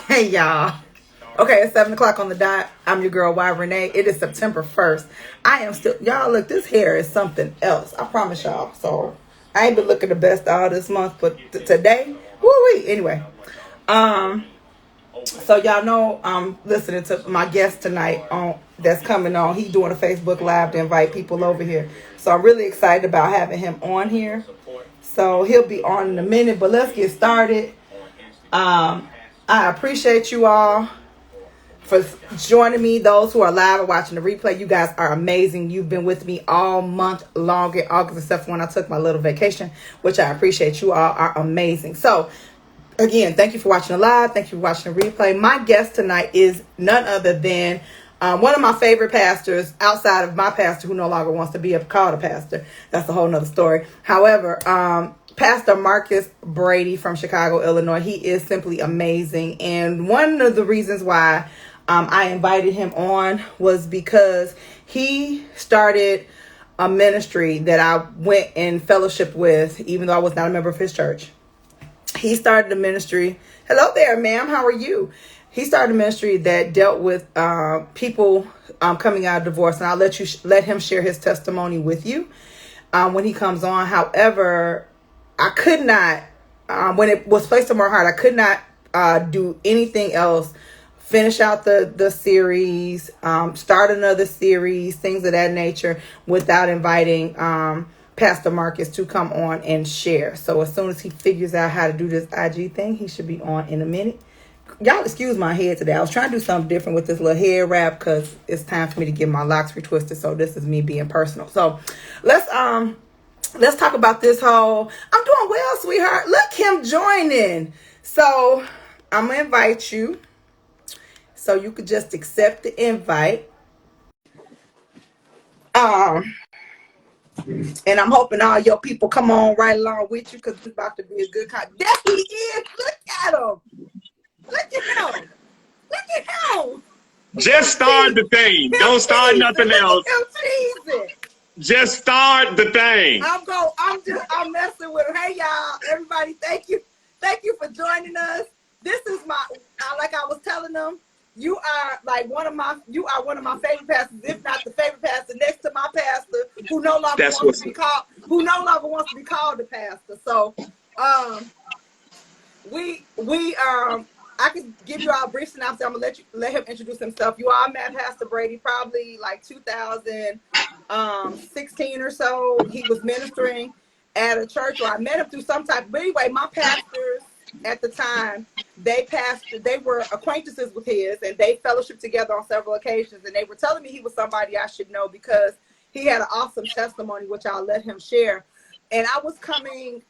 Hey y'all. Okay, it's 7 o'clock on the dot. I'm your girl Y Renee. It is September 1st. I am still, y'all look, this hair is something else. I promise y'all. So I ain't been looking the best all this month, but today, woo-wee. Anyway, so y'all know I'm listening to my guest tonight on that's coming on. He's doing a Facebook Live to invite people over here. So I'm really excited about having him on here. So he'll be on in a minute, but let's get started. I appreciate you all for joining me. Those who are live or watching the replay, you guys are amazing. You've been with me all month long in August, except for when I took my little vacation, which I appreciate. You all are amazing. So again, thank you for watching the live. Thank you for watching the replay. My guest tonight is none other than one of my favorite pastors outside of my pastor who no longer wants to be called a pastor. That's a whole nother story. However, Pastor Marcus Brady from Chicago, Illinois. He is simply amazing. And one of the reasons why I invited him on was because he started a ministry that I went in fellowship with, even though I was not a member of his church. He started a ministry. Hello there, ma'am. How are you? He started a ministry that dealt with people coming out of divorce. And I'll let him share his testimony with you when he comes on. However, I could not, when it was placed on my heart, I could not do anything else. Finish out the series, start another series, things of that nature, without inviting Pastor Marcus to come on and share. So as soon as he figures out how to do this IG thing, he should be on in a minute. Y'all excuse my head today. I was trying to do something different with this little hair wrap because it's time for me to get my locks retwisted. So this is me being personal. So let's talk about this whole, I'm doing well, sweetheart. Look him joining. So I'm going to invite you. So you could just accept the invite. And I'm hoping all your people come on right along with you because it's about to be a good time. There he is. Look at him. Look at him. Look at him. Just start the thing. Don't start nothing else. Just start the thing. I'm messing with him. Hey y'all, everybody, thank you. Thank you for joining us. This is like I was telling them, you are one of my favorite pastors, if not the favorite pastor, next to my pastor, who no longer wants to be called a pastor. So I can give you all a brief synopsis. I'm gonna let him introduce himself. You all met Pastor Brady probably like 2016 or so. He was ministering at a church, or I met him through some type. But anyway, my pastors at the time, they were acquaintances with his, and they fellowshiped together on several occasions. And they were telling me he was somebody I should know because he had an awesome testimony, which I'll let him share. And I was coming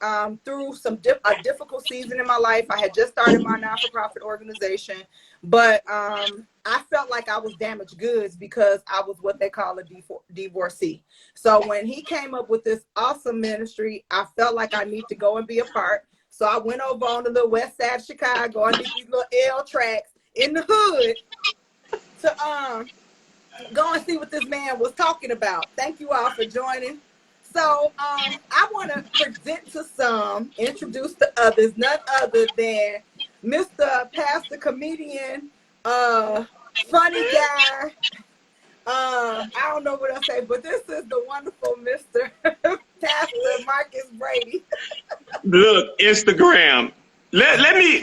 through a difficult season in my life. I had just started my not-for-profit organization, but I felt like I was damaged goods because I was what they call a divorcee. So when he came up with this awesome ministry, I felt like I need to go and be a part. So I went over on the little west side of Chicago and did these little L tracks in the hood to go and see what this man was talking about. Thank you all for joining. So I want to present to some, introduce to others, none other than Mr. Pastor Comedian, funny guy. I don't know what else to say, but this is the wonderful Mr. Pastor Marcus Brady. Look, Instagram. Let me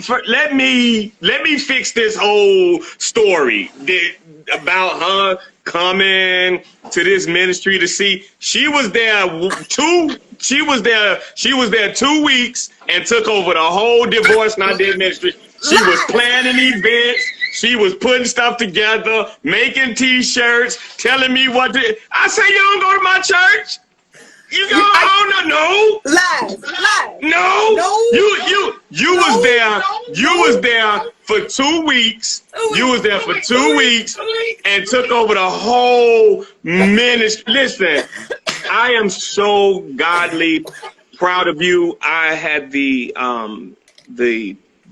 fix this whole story about her coming to this ministry to see. She was there 2 weeks and took over the whole Divorce Not Dead ministry. She was planning events. She was putting stuff together, making t-shirts, telling me what to. I say, you don't go to my church. You go on? No. Lies. No. You No. was there. You was there for 2 weeks. You was there for 2 weeks and took over the whole ministry. Listen, I am so godly proud of you. I had the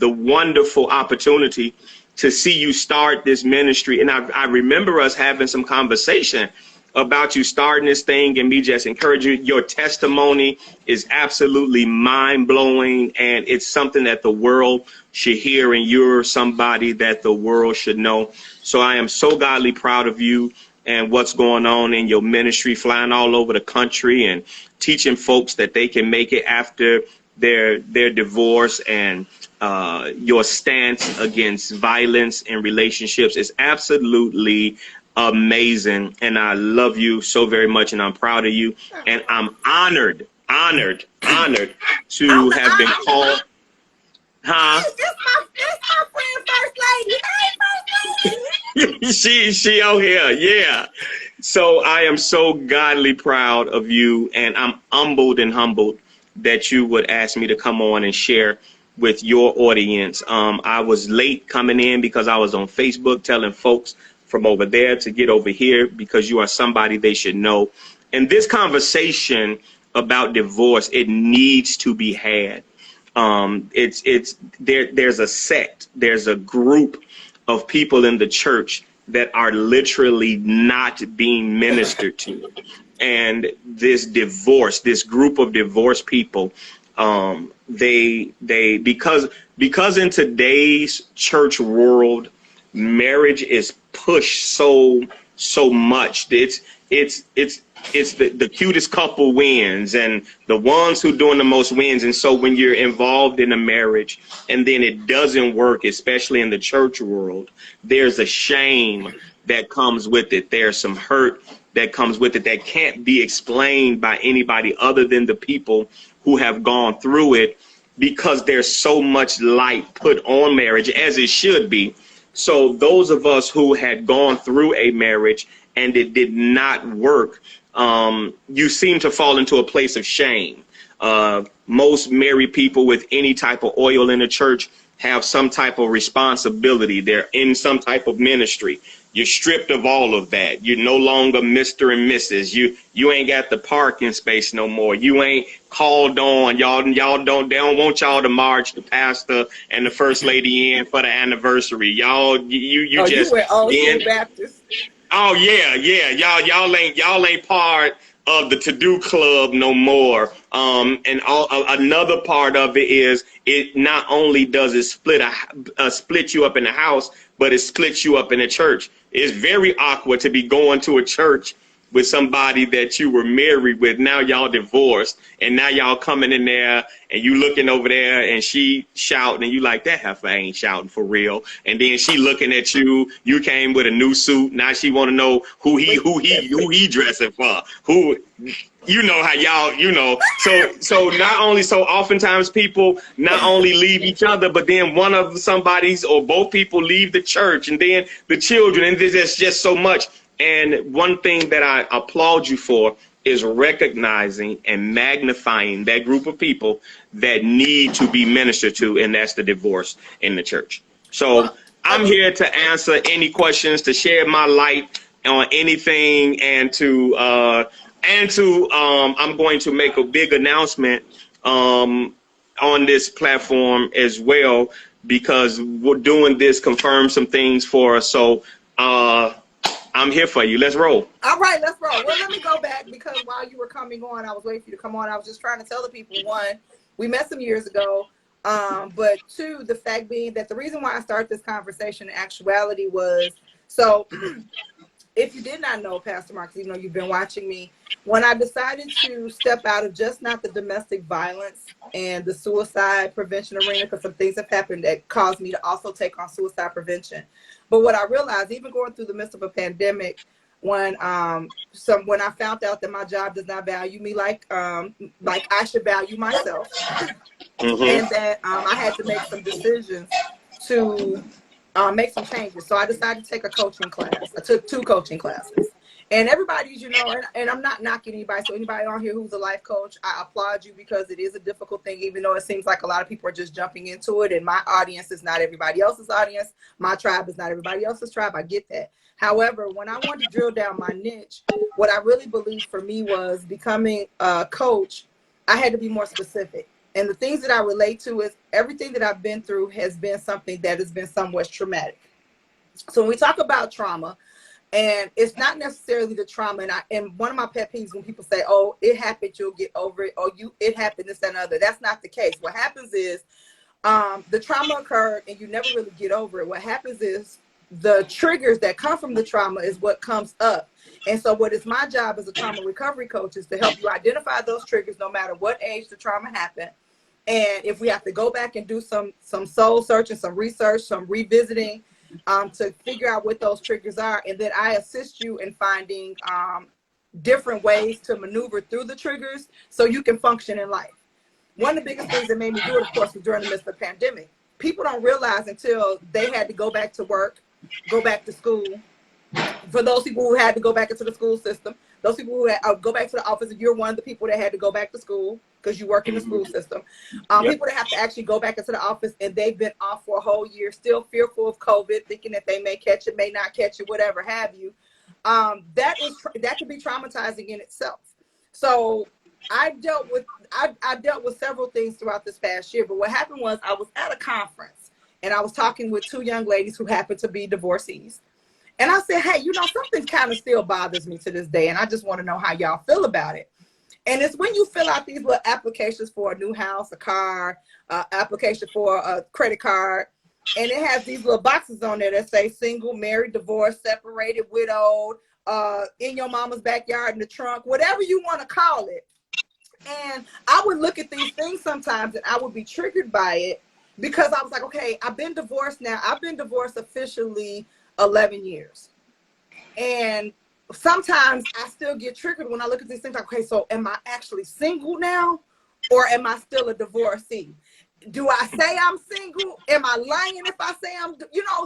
wonderful opportunity to see you start this ministry, and I remember us having some conversation about you starting this thing and me just encourage you. Your testimony is absolutely mind-blowing, and it's something that the world should hear, and you're somebody that the world should know. So I am so godly proud of you and what's going on in your ministry, flying all over the country and teaching folks that they can make it after their divorce, and your stance against violence in relationships is absolutely amazing. And I love you so very much, and I'm proud of you. And I'm honored to have been called. Huh? This my friend, First Lady. Hey, First Lady. she out here, yeah. So I am so godly proud of you, and I'm humbled that you would ask me to come on and share with your audience. I was late coming in because I was on Facebook telling folks from over there to get over here because you are somebody they should know. And this conversation about divorce, it needs to be had. There's a sect, there's a group of people in the church that are literally not being ministered to. And this group of divorced people, because in today's church world, marriage is pushed so much. It's the cutest couple wins, and the ones who doing the most wins. And so when you're involved in a marriage and then it doesn't work, especially in the church world, there's a shame that comes with it. There's some hurt that comes with it that can't be explained by anybody other than the people who have gone through it, because there's so much light put on marriage, as it should be. So those of us who had gone through a marriage and it did not work, you seem to fall into a place of shame. Most married people with any type of oil in the church have some type of responsibility. They're in some type of ministry. You're stripped of all of that. You're no longer Mr. and Mrs. You ain't got the parking space no more. You ain't called on. They don't want y'all to march the pastor and the first lady in for the anniversary. Y'all, you just were old Baptist. Oh yeah. Y'all ain't part of the to-do club no more. Another part of it is, it not only does it split you up in the house, but it splits you up in the church. It's very awkward to be going to a church with somebody that you were married with. Now y'all divorced, and now y'all coming in there and you looking over there and she shouting, and you like, that heifer ain't shouting for real. And then she looking at you. You came with a new suit. Now she want to know who he dressing for. Who, you know how y'all, you know. So oftentimes people not only leave each other, but then one of somebody's or both people leave the church, and then the children, and there's just so much. And one thing that I applaud you for is recognizing and magnifying that group of people that need to be ministered to, and that's the divorce in the church. So I'm here to answer any questions, to share my light on anything, and I'm going to make a big announcement on this platform as well, because we're doing this confirm some things for us. So I'm here for you. Let's roll. All right, let's roll. Well, let me go back, because while you were coming on, I was waiting for you to come on. I was just trying to tell the people, one, we met some years ago, but two, the fact being that the reason why I started this conversation in actuality was, so if you did not know, Pastor Marcus, even though you've been watching me, when I decided to step out of just not the domestic violence and the suicide prevention arena, because some things have happened that caused me to also take on suicide prevention. But what I realized, even going through the midst of a pandemic, when I found out that my job does not value me like I should value myself, and that I had to make some decisions to make some changes. So I decided to take a coaching class. I took 2 coaching classes. And everybody's, you know, and I'm not knocking anybody. So anybody on here who's a life coach, I applaud you, because it is a difficult thing, even though it seems like a lot of people are just jumping into it. And my audience is not everybody else's audience. My tribe is not everybody else's tribe. I get that. However, when I wanted to drill down my niche, what I really believed for me was becoming a coach, I had to be more specific. And the things that I relate to is everything that I've been through has been something that has been somewhat traumatic. So when we talk about trauma, And it's not necessarily the trauma. And one of my pet peeves when people say, "Oh, it happened, you'll get over it," or it happened, this and other. That's not the case. What happens is the trauma occurred and you never really get over it. What happens is the triggers that come from the trauma is what comes up. And so what is my job as a trauma recovery coach is to help you identify those triggers no matter what age the trauma happened. And if we have to go back and do some soul searching, some research, some revisiting to figure out what those triggers are. And then I assist you in finding different ways to maneuver through the triggers so you can function in life. One of the biggest things that made me do it, of course, was during the midst of the pandemic. People don't realize until they had to go back to work, go back to school. For those people who had to go back into the school system, those people who had, go back to the office, and you're one of the people that had to go back to school because you work in the school system. People that have to actually go back into the office and they've been off for a whole year, still fearful of COVID, thinking that they may catch it, may not catch it, whatever have you. That can be traumatizing in itself. So I dealt with several things throughout this past year. But what happened was I was at a conference and I was talking with two young ladies who happened to be divorcees. And I said, hey, something kind of still bothers me to this day. And I just want to know how y'all feel about it. And it's when you fill out these little applications for a new house, a car, application for a credit card. And it has these little boxes on there that say single, married, divorced, separated, widowed, in your mama's backyard, in the trunk, whatever you want to call it. And I would look at these things sometimes and I would be triggered by it because I was like, okay, I've been divorced now. I've been divorced officially 11 years. And sometimes I still get triggered when I look at these things like, okay, so am I actually single now or am I still a divorcee? Do I say I'm single? Am I lying if I say I'm,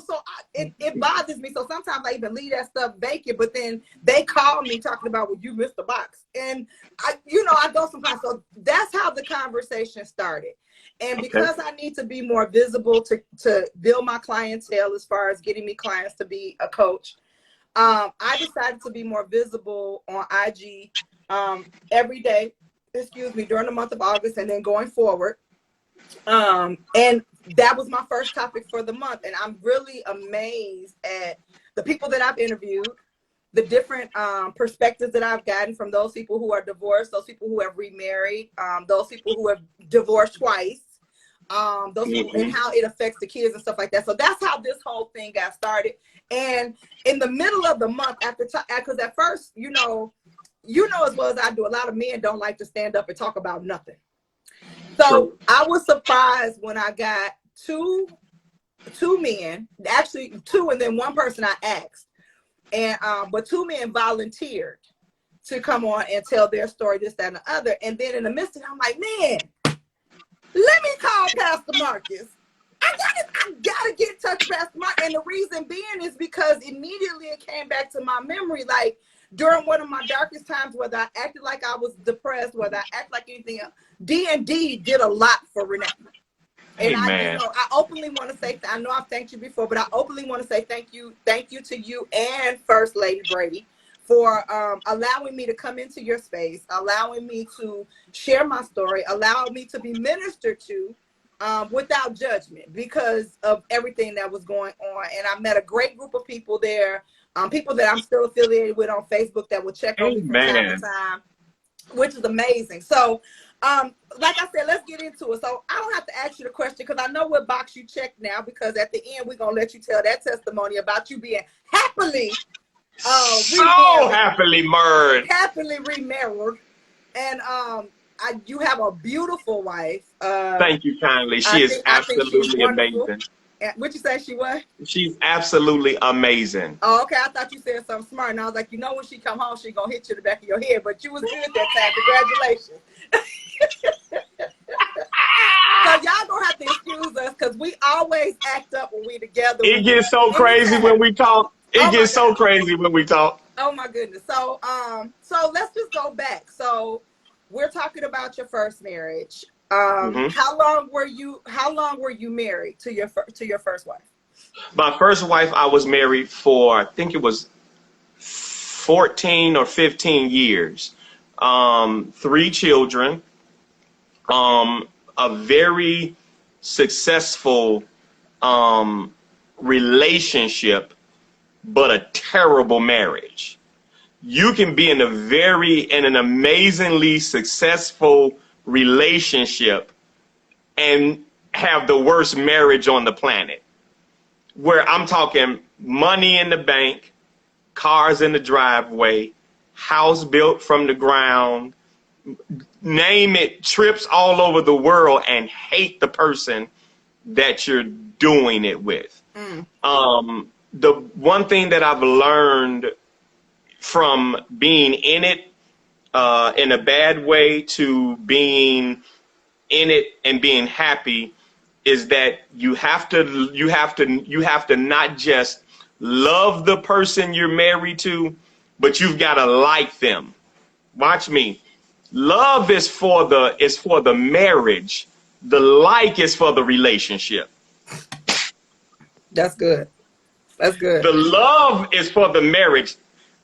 so it bothers me. So sometimes I even leave that stuff vacant, but then they call me talking about, well, you missed the box. And I go sometimes. So that's how the conversation started. And because I need to be more visible to build my clientele as far as getting me clients to be a coach, I decided to be more visible on IG every day, during the month of August and then going forward. And that was my first topic for the month. And I'm really amazed at the people that I've interviewed, the different perspectives that I've gotten from those people who are divorced, those people who have remarried, those people who have divorced twice, those people, and how it affects the kids and stuff like that. So that's how this whole thing got started. And in the middle of the month, because at first, you know as well as I do, a lot of men don't like to stand up and talk about nothing. So I was surprised when I got two men, actually two, and then one person I asked, and but two men volunteered to come on and tell their story, this, that, and the other. And then in the midst of it, I'm like, man, let me call Pastor Marcus. I gotta get in touch with Pastor Marcus. And the reason being is because immediately it came back to my memory, like during one of my darkest times, whether I acted like I was depressed, whether I acted like anything else, D&D did a lot for Renee. And I openly want to say, I know I've thanked you before, but I openly want to say thank you to you and First Lady Brady for allowing me to come into your space, allowing me to share my story, allowing me to be ministered to without judgment because of everything that was going on. And I met a great group of people there, people that I'm still affiliated with on Facebook that will check on me from time to time, which is amazing. So, like I said, let's get into it. So I don't have to ask you the question because I know what box you checked now, because at the end, we're going to let you tell that testimony about you being happily happily remarried. And you have a beautiful wife. Thank you kindly. She is absolutely amazing. What'd you say she was? She's absolutely amazing. Oh, okay. I thought you said something smart. And I was like, when she come home, she going to hit you in the back of your head. But you was good that time. Congratulations. So y'all going to have to excuse us because we always act up when we together. It gets so crazy when we talk. It gets so crazy when we talk. Oh, my goodness. So let's just go back. So we're talking about your first marriage. How long were you married to your first wife? My first wife, I was married for, I think it was 14 or 15 years. 3 children, a very successful relationship but a terrible marriage. You can be in an amazingly successful relationship and have the worst marriage on the planet, where I'm talking money in the bank, cars in the driveway, house built from the ground, name it, trips all over the world, and hate the person that you're doing it with. The one thing that I've learned from being in it in a bad way to being in it and being happy is that you have to not just love the person you're married to, but you've got to like them. Watch me. Love is for the marriage. The like is for the relationship. That's good. That's good. The love is for the marriage,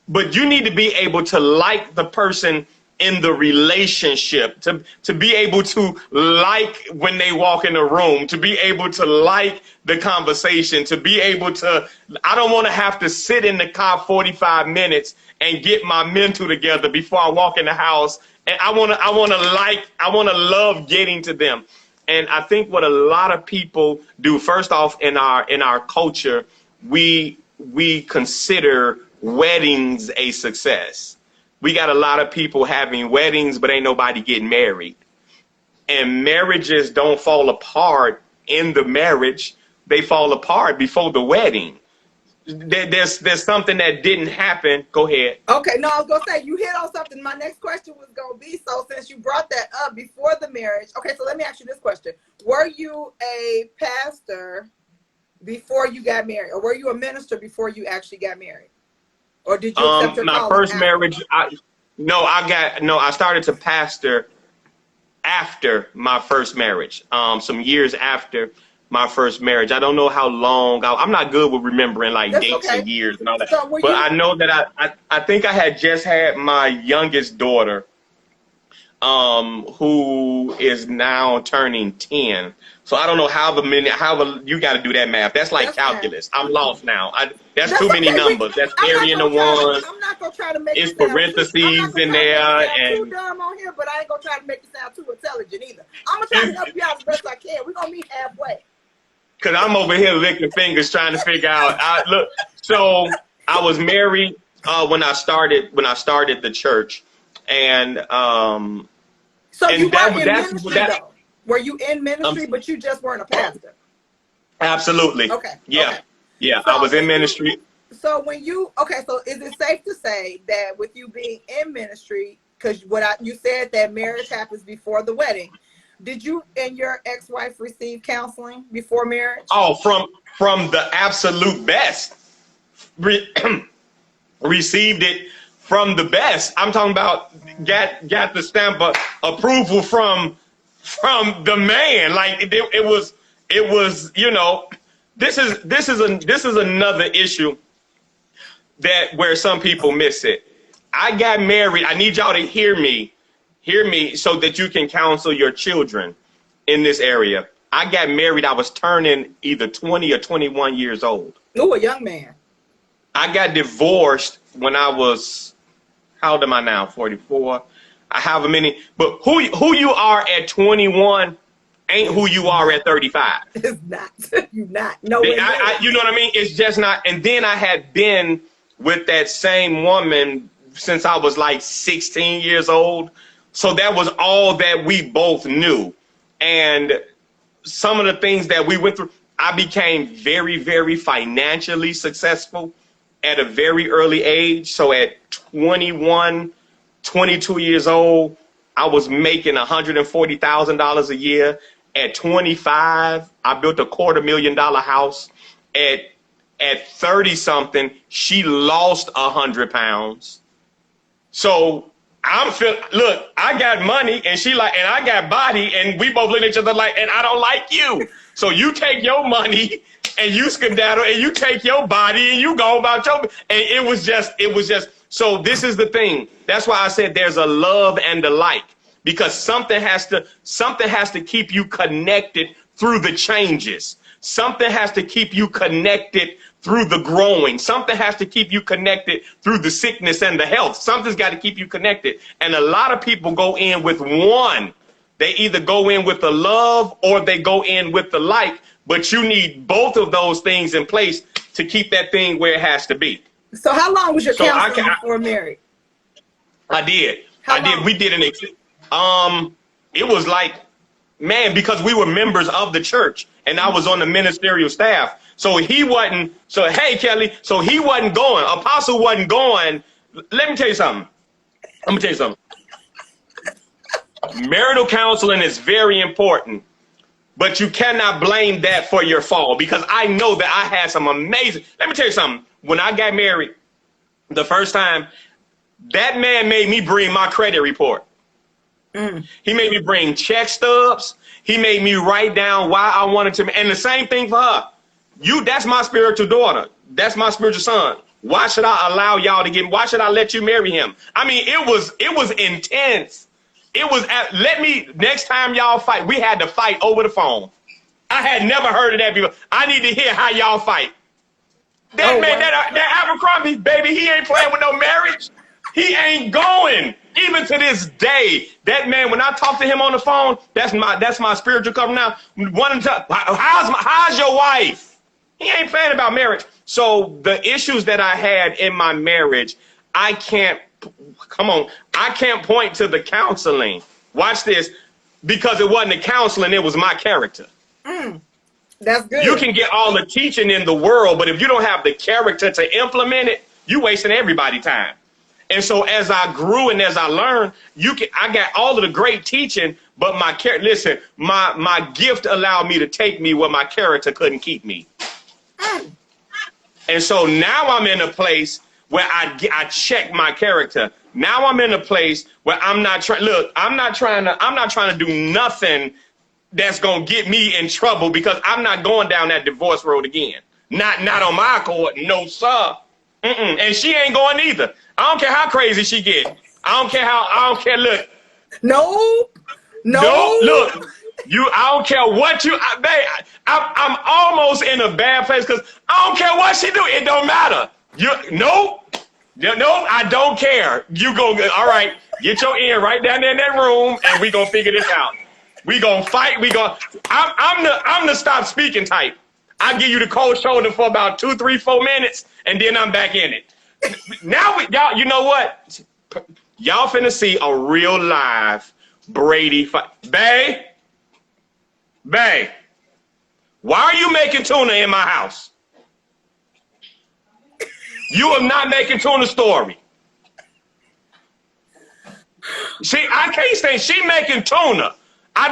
but you need to be able to like the person in the relationship, to be able to like when they walk in the room, to be able to like the conversation, to be able to, I don't want to have to sit in the car 45 minutes and get my mental together before I walk in the house. And I want to love getting to them. And I think what a lot of people do, first off, in our culture, we consider weddings a success. We got a lot of people having weddings, but ain't nobody getting married. And marriages don't fall apart in the marriage. They fall apart before the wedding. There's something that didn't happen. Go ahead. Okay, no, I was going to say, you hit on something. My next question was going to be, so since you brought that up before the marriage, okay, so let me ask you this question. Were you a pastor before you got married? Or were you a minister before you actually got married? Or did you accept your my first marriage? I started to pastor after my first marriage. Some years after my first marriage. I don't know how long. I'm not good with remembering dates and years and all that. So but I know that I think I had just had my youngest daughter, who is now turning 10. So I don't know however you got to do that math. That's calculus. I'm lost now. That's too many numbers. That's carrying the ones. I'm not gonna try to make it's parentheses in there and too dumb on here, but I ain't gonna try to make it sound too intelligent either. I'm gonna try to help you out as best I can. We're gonna meet halfway. Cause I'm over here licking fingers trying to figure out. So I was married when I started the church, and so you were in ministry though. Were you in ministry, but you just weren't a pastor? Absolutely. Okay. Yeah. Okay. Yeah. So I was in ministry. So so is it safe to say that with you being in ministry, because you said that marriage happens before the wedding, did you and your ex-wife receive counseling before marriage? Oh, from the absolute best. Received it from the best. I'm talking about got the stamp of approval from the man. It was this is another issue where some people miss it. I got married. I need y'all to hear me so that you can counsel your children in this area. I got married. I was turning either 20 or 21 years old. Oh, a young man. I got divorced when I was, how old am I now? 44. I have a many, but who you are at 21 ain't who you are at 35. It's not. You're not. No way. You know what I mean? It's just not. And then I had been with that same woman since I was 16 years old. So that was all that we both knew. And some of the things that we went through, I became very, very financially successful at a very early age. So at 21, 22 years old, I was making $140,000 a year. At 25, I built a $250,000 house. At 30 something, she lost 100 pounds. So look, I got money and and I got body, and we both look at each other and I don't like you. So you take your money and you skedaddle and you take your body and you go about and it was just, so this is the thing. That's why I said there's a love and a like, because something has to keep you connected through the changes. Something has to keep you connected through the growing. Something has to keep you connected through the sickness and the health. Something's got to keep you connected. And a lot of people go in with one. They either go in with the love or they go in with the like, but you need both of those things in place to keep that thing where it has to be. So how long was your counseling before married? I did. How long? We did it was like, man, because we were members of the church and I was on the ministerial staff. So he wasn't, hey, Kelly, so he wasn't going. Apostle wasn't going. Let me tell you something. Marital counseling is very important, but you cannot blame that for your fall, because I know that I had some amazing, let me tell you something. When I got married the first time, that man made me bring my credit report. He made me bring check stubs. He made me write down why I wanted to, and the same thing for her. That's my spiritual daughter. That's my spiritual son. Why should I allow y'all to why should I let you marry him? I mean, it was intense. It was, next time y'all fight, we had to fight over the phone. I had never heard of that before. I need to hear how y'all fight. That man, that Abercrombie, baby, he ain't playing with no marriage. He ain't going. Even to this day, that man, when I talk to him on the phone, that's my spiritual cover now. How's your wife? He ain't playing about marriage. So the issues that I had in my marriage, I can't point to the counseling. Watch this, because it wasn't the counseling, it was my character. That's good. You can get all the teaching in the world, but if you don't have the character to implement it, you wasting everybody's time. And so as I grew and as I learned, I got all of the great teaching, but my gift allowed me to take me where my character couldn't keep me. And so now I'm in a place where I check my character. Now I'm in a place where I'm not trying to do nothing that's going to get me in trouble, because I'm not going down that divorce road again. Not on my accord. No, sir. And she ain't going either. I don't care how crazy she get. I don't care. Look. No. Look. I don't care what I'm almost in a bad place, because I don't care what she do. It don't matter. No, I don't care. You go, all right, get your ear right down there in that room, and we gonna figure this out. We gonna fight. I'm the stop speaking type. I give you the cold shoulder for about 2, 3, 4 minutes, and then I'm back in it. Now y'all, you know what? Y'all finna see a real live Brady fight. Bae, why are you making tuna in my house? You are not making tuna story. See, I can't say she making tuna.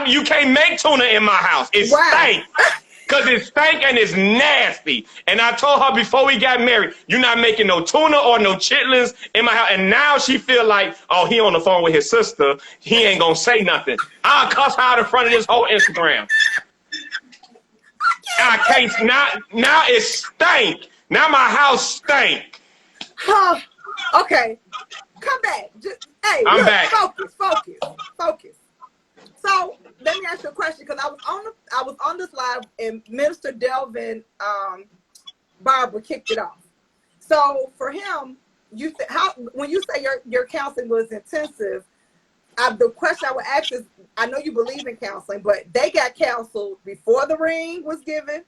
You can't make tuna in my house. It stank. Because it stank and it's nasty. And I told her before we got married, you're not making no tuna or no chitlins in my house. And now she feel like, oh, he on the phone with his sister. He ain't going to say nothing. I'll cuss her out in front of this whole Instagram. I can't. Now it stank. Now my house stank. Huh. Okay. Come back. I'm back. Focus. So let me ask you a question, because I was on this live and Minister Delvin Barber kicked it off. So for him, when you say your counseling was intensive, the question I would ask is, I know you believe in counseling, but they got counseled before the ring was given,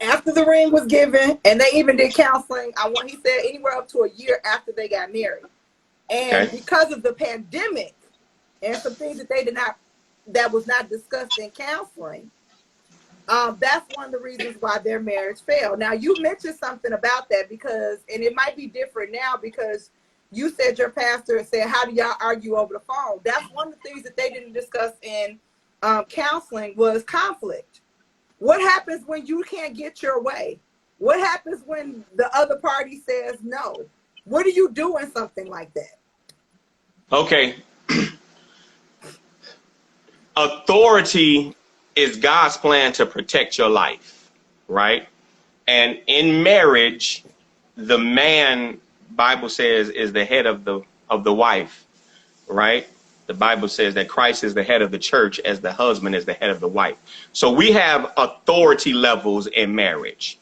after the ring was given, and they even did counseling. He said anywhere up to a year after they got married. And because of the pandemic and some things that was not discussed in counseling, that's one of the reasons why their marriage failed. Now, you mentioned something about that, and it might be different now, because you said your pastor said, how do y'all argue over the phone? That's one of the things that they didn't discuss in counseling was conflict. What happens when you can't get your way? What happens when the other party says no? What do you do in something like that? Okay. Authority is God's plan to protect your life, right? And in marriage, the man, Bible says, is the head of the wife, right? The Bible says that Christ is the head of the church as the husband is the head of the wife. So we have authority levels in marriage.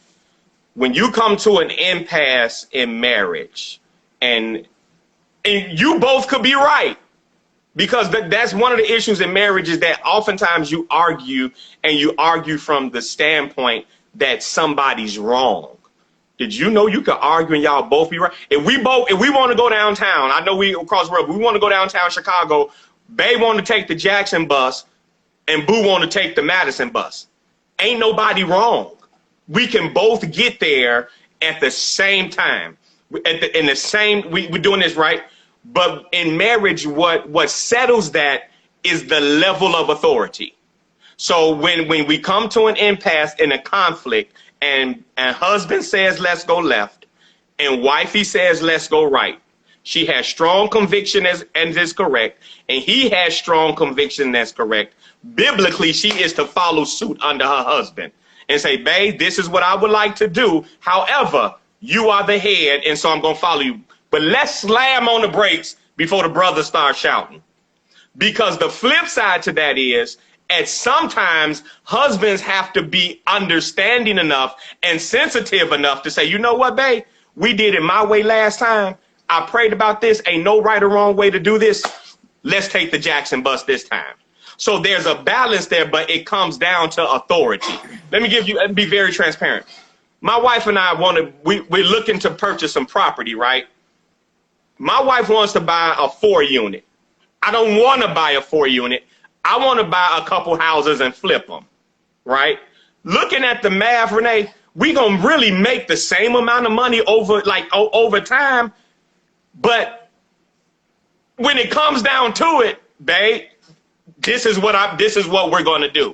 When you come to an impasse in marriage, and you both could be right, because that's one of the issues in marriage, is that oftentimes you argue, and you argue from the standpoint that somebody's wrong. Did you know you could argue and y'all both be right? If we want to go downtown, I know we across the road, but we want to go downtown Chicago, Bae want to take the Jackson bus and Boo want to take the Madison bus. Ain't nobody wrong. We can both get there at the same time. We're doing this right. But in marriage, what settles that is the level of authority. So when we come to an impasse in a conflict, and husband says, let's go left, and wifey says, let's go right. She has strong conviction and is correct, and he has strong conviction that's correct. Biblically, she is to follow suit under her husband and say, babe, this is what I would like to do. However, you are the head, and so I'm going to follow you. But let's slam on the brakes before the brother starts shouting. Because the flip side to that is, at sometimes husbands have to be understanding enough and sensitive enough to say, you know what, babe, we did it my way last time. I prayed about this. Ain't no right or wrong way to do this. Let's take the Jackson bus this time. So there's a balance there, but it comes down to authority. Let me be very transparent. My wife and I we're looking to purchase some property, right? My wife wants to buy a 4-unit. I don't want to buy a 4-unit. I want to buy a couple houses and flip them, right? Looking at the math, Renee, we going to really make the same amount of money over time. But when it comes down to it, babe, this is what we're going to do.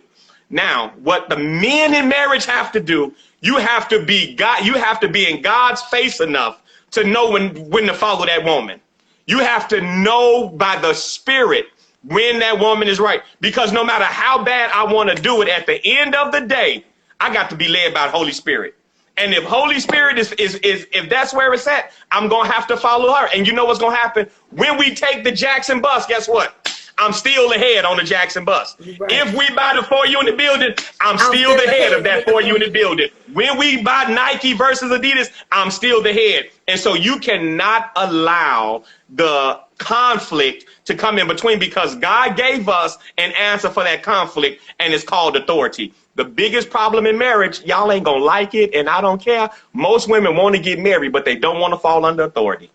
Now, what the men in marriage have to do, you have to be in God's face enough to know when to follow that woman. You have to know by the Spirit when that woman is right. Because no matter how bad I want to do it, at the end of the day, I got to be led by the Holy Spirit. And if Holy Spirit is if that's where it's at, I'm going to have to follow her. And you know what's going to happen? When we take the Jackson bus, guess what? I'm still the head on the Jackson bus. Right. If we buy the 4-unit building, I'm still the head of that 4-unit building. When we buy Nike versus Adidas, I'm still the head. And so you cannot allow the conflict to come in between, because God gave us an answer for that conflict, and it's called authority. The biggest problem in marriage, y'all ain't gonna like it, and I don't care. Most women want to get married, but they don't want to fall under authority.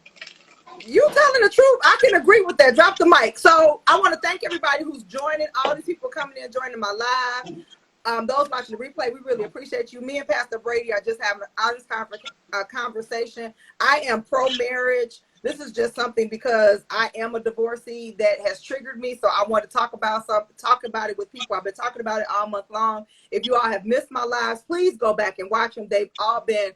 You telling the truth. I can agree with that. Drop the mic. So I want to thank everybody who's joining, all these people coming in, joining my live. Those watching the replay, we really appreciate you. Me and Pastor Brady are just having an honest conversation. I am pro-marriage. This is just something because I am a divorcee that has triggered me. So I want to talk about it with people. I've been talking about it all month long. If you all have missed my lives, please go back and watch them. They've all been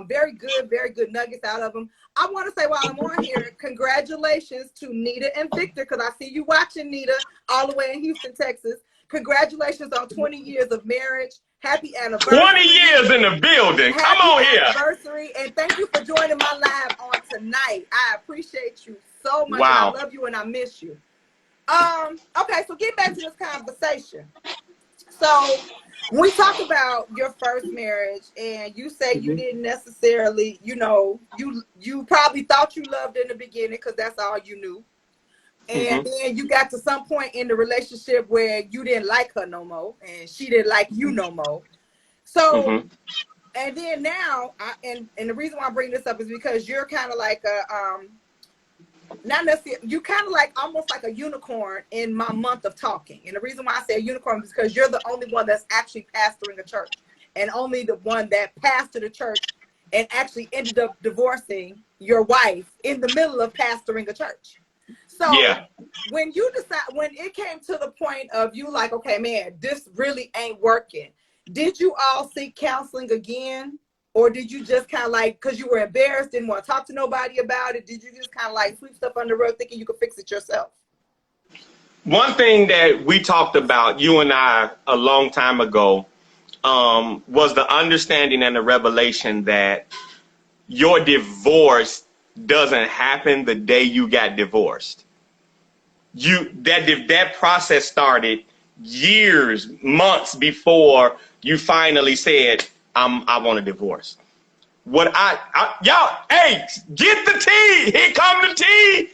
very good nuggets out of them. I want to say while I'm on here, congratulations to Nita and Victor, because I see you watching, Nita, all the way in Houston, Texas. Congratulations on 20 years of marriage. Happy anniversary. 20 years in the building. Come on here. Anniversary. And thank you for joining my live on tonight. I appreciate you so much. Wow. I love you and I miss you. Okay, so get back to this conversation. So when we talk about your first marriage, and you say you didn't necessarily, you probably thought you loved in the beginning because that's all you knew. And then you got to some point in the relationship where you didn't like her no more, and she didn't like you no more. So, and then now, and the reason why I bring this up is because you're kind of like not necessarily, you kind of like almost like a unicorn in my month of talking. And the reason why I say a unicorn is because you're the only one that's actually pastoring a church, and only the one that pastored a church and actually ended up divorcing your wife in the middle of pastoring a church. So when it came to the point of you like, okay, man, this really ain't working, did you all seek counseling again? Or did you just kind of like, because you were embarrassed, didn't want to talk to nobody about it, did you just kind of like sweep stuff under the rug thinking you could fix it yourself? One thing that we talked about, you and I, a long time ago, was the understanding and the revelation that your divorce doesn't happen the day you got divorced. that process started years, months before you finally said, I want a divorce. Y'all, hey, get the tea. Here come the tea.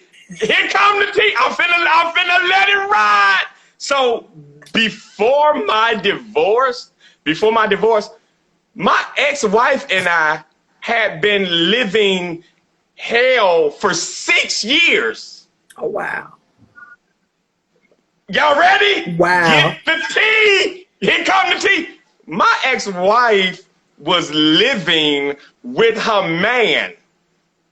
Here come the tea. I'm finna let it ride. So before my divorce, my ex-wife and I had been living hell for 6 years. Oh, wow. Y'all ready? Wow. Get the tea. Here come the tea. My ex-wife was living with her man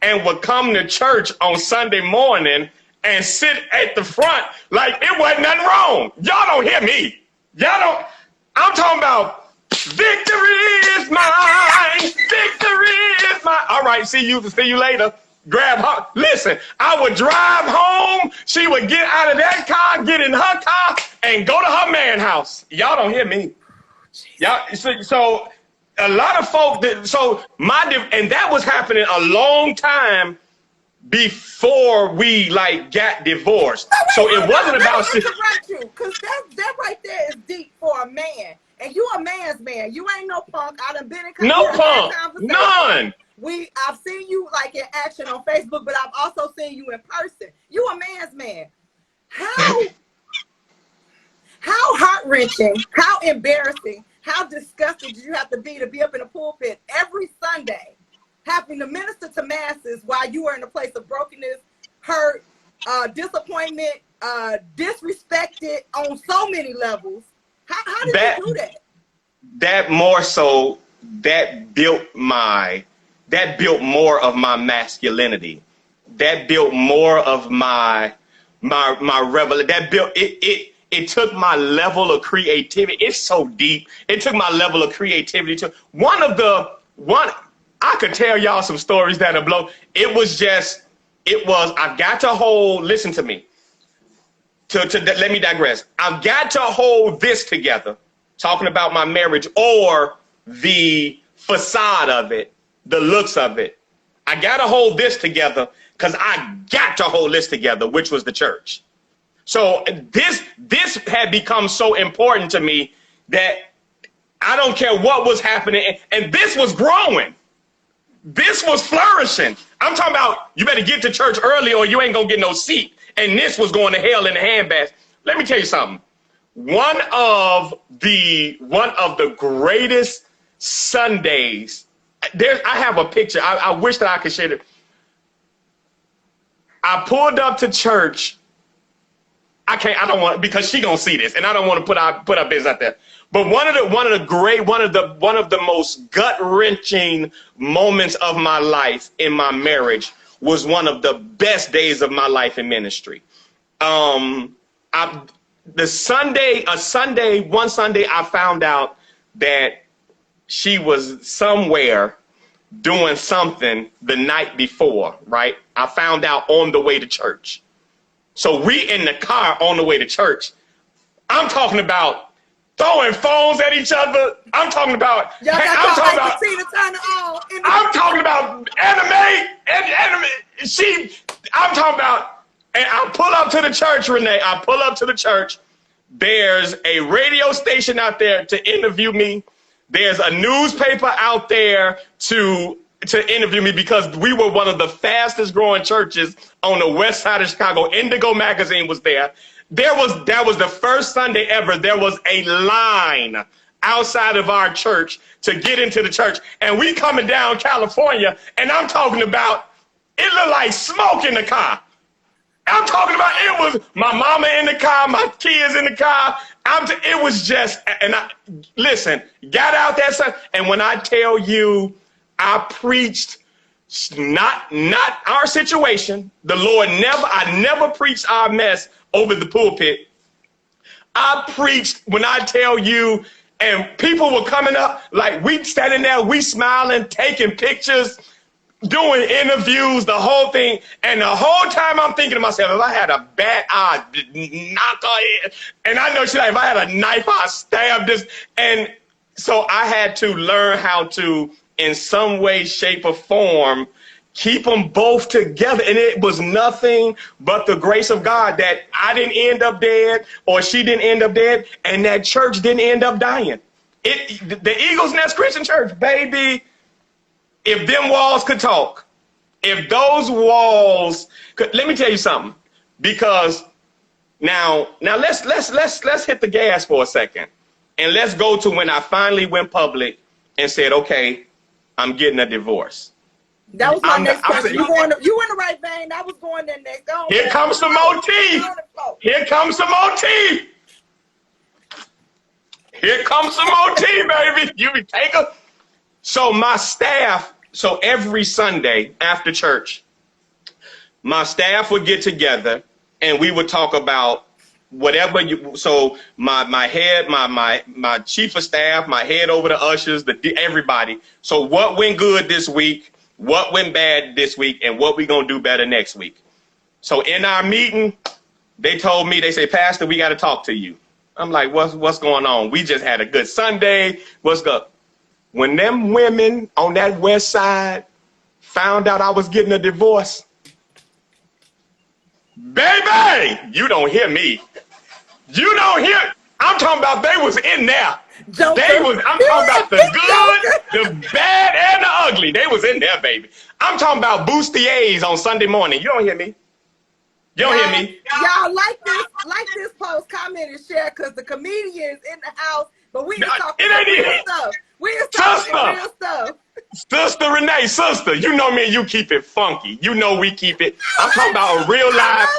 and would come to church on Sunday morning and sit at the front like it wasn't nothing wrong. Y'all don't hear me. I'm talking about victory is mine. Victory is mine. All right, see you later. Grab her. Listen, I would drive home. She would get out of that car, get in her car, and go to her man's house. Y'all don't hear me. Y'all, so a lot of folk and that was happening a long time before we got divorced. So it wasn't about shit. Because that right there is deep for a man. And you a man's man. You ain't no punk. I done been in no punk. None. I've seen you in action on Facebook, but I've also seen you in person. You a man's man. How heart-wrenching, how embarrassing, how disgusted did you have to be up in a pulpit every Sunday, having to minister to masses while you were in a place of brokenness, hurt, disappointment, disrespected on so many levels? How did you do that? That more so, that built more of my masculinity. That built more of my rebel. That built it took my level of creativity. It's so deep. It took my level of creativity to I could tell y'all some stories that'll blow. I've got to hold, listen to me. Let me digress. I've got to hold this together, talking about my marriage or the facade of it, the looks of it. I got to hold this together because I got to hold this together, which was the church. So this had become so important to me that I don't care what was happening. And this was growing. This was flourishing. I'm talking about you better get to church early or you ain't going to get no seat. And this was going to hell in a handbasket. Let me tell you something. One of the greatest Sundays. I have a picture. I wish that I could share it. I pulled up to church. I don't want, because she gonna see this, and I don't want to put our business out there. But one of the most gut-wrenching moments of my life in my marriage was one of the best days of my life in ministry. One Sunday, I found out that she was somewhere doing something the night before, right? I found out on the way to church. So we in the car on the way to church. I'm talking about throwing phones at each other. I'm talking about anime. I'm talking about, and I pull up to the church, Renee. I pull up to the church. There's a radio station out there to interview me. There's a newspaper out there to interview me because we were one of the fastest growing churches on the west side of Chicago. Indigo magazine was there. That was the first Sunday ever. There was a line outside of our church to get into the church. And we coming down California, and I'm talking about, it looked like smoke in the car. I'm talking about, it was my mama in the car, my kids in the car. It was just, listen, got out that Sunday. And when I tell you, I preached not our situation. I never preached our mess over the pulpit. I preached, when I tell you, and people were coming up, like we standing there, we smiling, taking pictures, doing interviews, the whole thing. And the whole time I'm thinking to myself, if I had a bat, I'd knock her head. And I know she's like, if I had a knife, I'd stab this. And so I had to learn how to, in some way, shape, or form, keep them both together. And it was nothing but the grace of God that I didn't end up dead, or she didn't end up dead, and that church didn't end up dying. The Eagles Nest Christian Church, baby, if them walls could talk, if those walls could, let me tell you something, because now let's hit the gas for a second, and let's go to when I finally went public and said, okay, I'm getting a divorce. That was my next question. You in the right vein. I was going there next. Here comes some more tea. Here comes some more tea. Here comes some more tea, baby. You take a. So my staff, so every Sunday after church, my staff would get together and we would talk about whatever you, so my head, my chief of staff, my head over the ushers, everybody. So what went good this week? What went bad this week, and what we gonna do better next week? So in our meeting, they told me, they say, Pastor, we got to talk to you. I'm like, what's going on? We just had a good Sunday. What's good? When them women on that west side found out I was getting a divorce, baby, you don't hear me. You don't hear. I'm talking about they was in there. I'm talking about the good, the bad, and the ugly. They was in there, baby. I'm talking about bustiers on Sunday morning. You don't hear me. You don't hear me. Y'all like this post, comment, and share, because the comedians in the house, but we ain't talking real stuff. We ain't talking real stuff. Sister Renee, sister, you know me and you keep it funky. You know we keep it. I'm talking about a real life.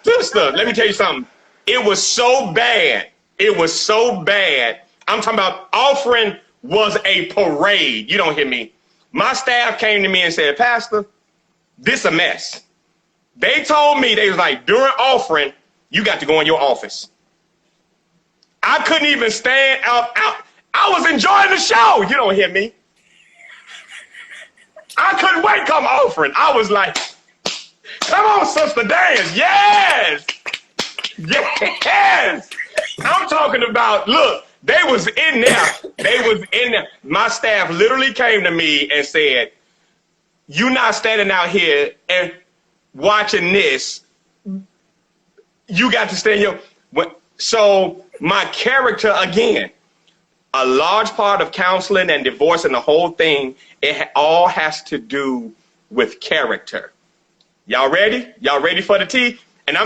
Sister, let me tell you something. It was so bad. It was so bad. I'm talking about offering was a parade. You don't hear me. My staff came to me and said, Pastor, this a mess. They told me, they was like, during offering, you got to go in your office. I couldn't even stand out. I was enjoying the show. You don't hear me. I couldn't wait come offering. I was like, come on, sister, dance. Yes. Yes. I'm talking about, look, they was in there. They was in there. My staff literally came to me and said, you not standing out here and watching this. You got to stay in your. So my character, again, a large part of counseling and divorce and the whole thing, it all has to do with character. Y'all ready? Y'all ready for the tea? And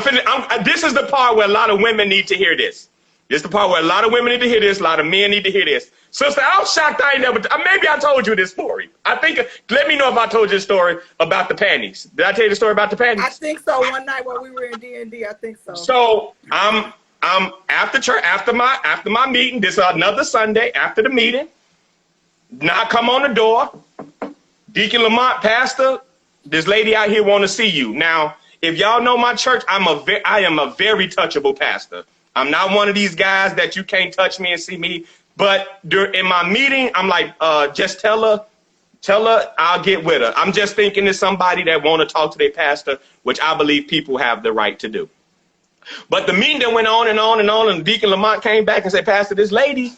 this is the part where a lot of women need to hear this. This is the part where a lot of women need to hear this. A lot of men need to hear this. Sister, I'm shocked I ain't never, maybe I told you this story. I think, let me know if I told you a story about the panties. Did I tell you the story about the panties? I think so. One night while we were in D&D, I think so. So I'm after church, after my meeting, this is another Sunday after the meeting. Now I come on the door. Deacon Lamont, Pastor, this lady out here want to see you. Now, if y'all know my church, I am a very touchable pastor. I'm not one of these guys that you can't touch me and see me. But in my meeting, I'm like, just tell her I'll get with her. I'm just thinking of somebody that want to talk to their pastor, which I believe people have the right to do. But the meeting that went on and on and on, and Deacon Lamont came back and said, Pastor, this lady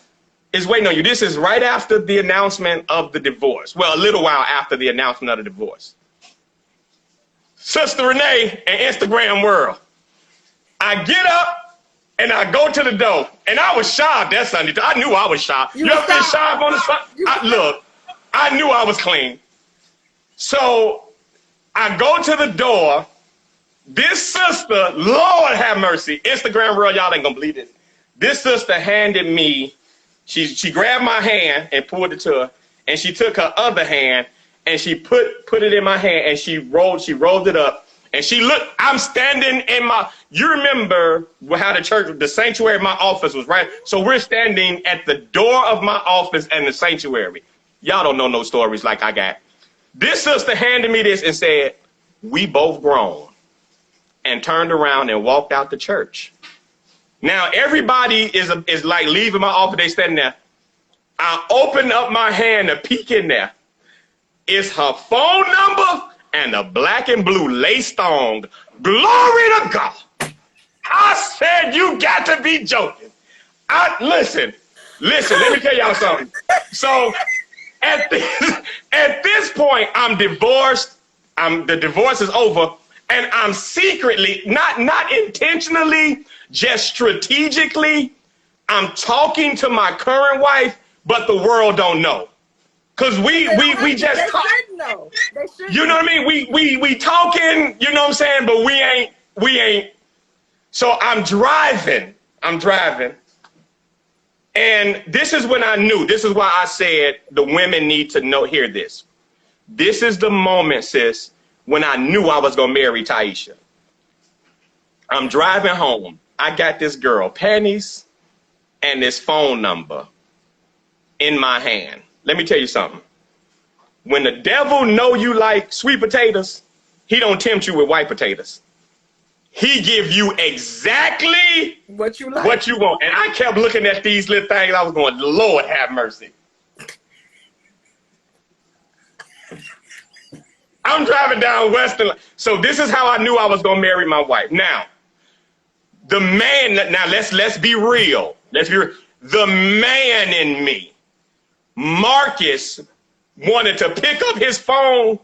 is waiting on you. This is right after the announcement of the divorce. Well, a little while after the announcement of the divorce. Sister Renee and Instagram world. I get up and I go to the door. And I was sharp that Sunday. I knew I was sharp. You ever been sharp on the Sunday? Look, I knew I was clean. So I go to the door. This sister, Lord have mercy, Instagram world, y'all ain't gonna believe this. This sister handed me, she grabbed my hand and pulled it to her, and she took her other hand and she put it in my hand and she rolled it up. And she looked, I'm standing in my, you remember how the church, the sanctuary, my office was right. So we're standing at the door of my office and the sanctuary. Y'all don't know no stories like I got. This sister handed me this and said, we both grown. And turned around and walked out the church. Now everybody is like leaving my office. They standing there. I open up my hand to peek in there. It's her phone number and a black and blue lace thong. Glory to God. I said, you got to be joking. Listen, let me tell y'all something. So At this point, I'm divorced. The divorce is over, and I'm secretly, not intentionally, just strategically, I'm talking to my current wife, but the world don't know. Cause we just they talk. shouldn't know. They shouldn't. You know what I mean? We talking, you know what I'm saying? But we ain't. So I'm driving. And this is when I knew. This is why I said the women need to hear this. This is the moment, sis, when I knew I was gonna marry Taisha. I'm driving home. I got this girl, panties, and this phone number in my hand. Let me tell you something. When the devil know you like sweet potatoes, he don't tempt you with white potatoes. He give you exactly what you like, what you want. And I kept looking at these little things. I was going, Lord have mercy. I'm driving down Western. So this is how I knew I was going to marry my wife. Now, the man, let's be real. The man in me, Marcus, wanted to pick up his phone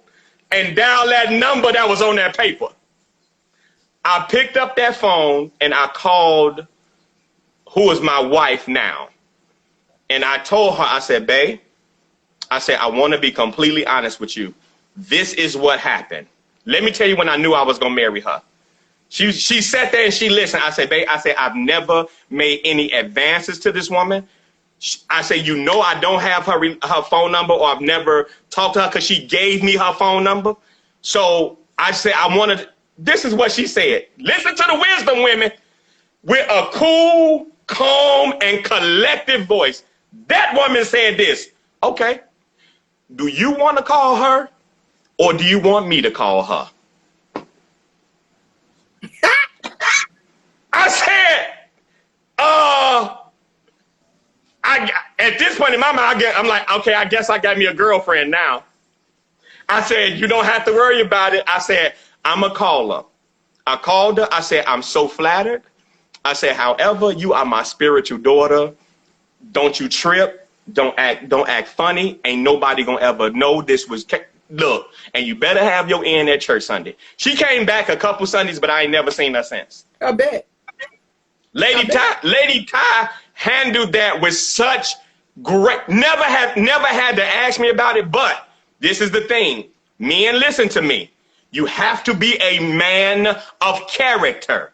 and dial that number that was on that paper. I picked up that phone and I called who is my wife now. And I told her, I said, babe, I want to be completely honest with you. This is what happened. Let me tell you when I knew I was going to marry her. She sat there and she listened. I said, babe, I've never made any advances to this woman. I said, you know, I don't have her phone number, or I've never talked to her because she gave me her phone number. So I said, this is what she said. Listen to the wisdom, women. With a cool, calm, and collective voice. That woman said this. Okay, do you want to call her, or do you want me to call her? I said, at this point in my mind, I'm like, okay, I guess I got me a girlfriend now. I said, you don't have to worry about it. I said, I'm going to call her. I called her. I said, I'm so flattered. I said, however, you are my spiritual daughter. Don't you trip. Don't act funny. Ain't nobody going to ever know this was, look, and you better have your end at church Sunday. She came back a couple Sundays, but I ain't never seen her since. I bet. Lady Ty handled that with such great, never had to ask me about it, but this is the thing. Men, listen to me. You have to be a man of character.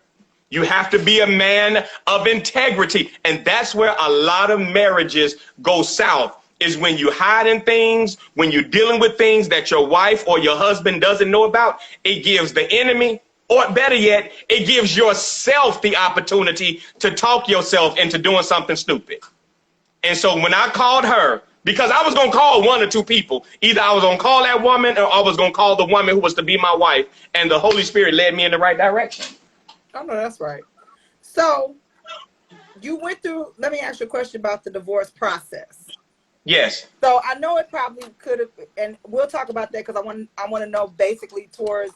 You have to be a man of integrity. And that's where a lot of marriages go south, is when you hiding things, when you're dealing with things that your wife or your husband doesn't know about. It gives the enemy, or better yet, it gives yourself the opportunity to talk yourself into doing something stupid. And so when I called her, because I was going to call one or two people, either I was going to call that woman or I was going to call the woman who was to be my wife, and the Holy Spirit led me in the right direction. I know that's right. So you went through, let me ask you a question about the divorce process. Yes. So I know it probably could have, and we'll talk about that because I want to know basically towards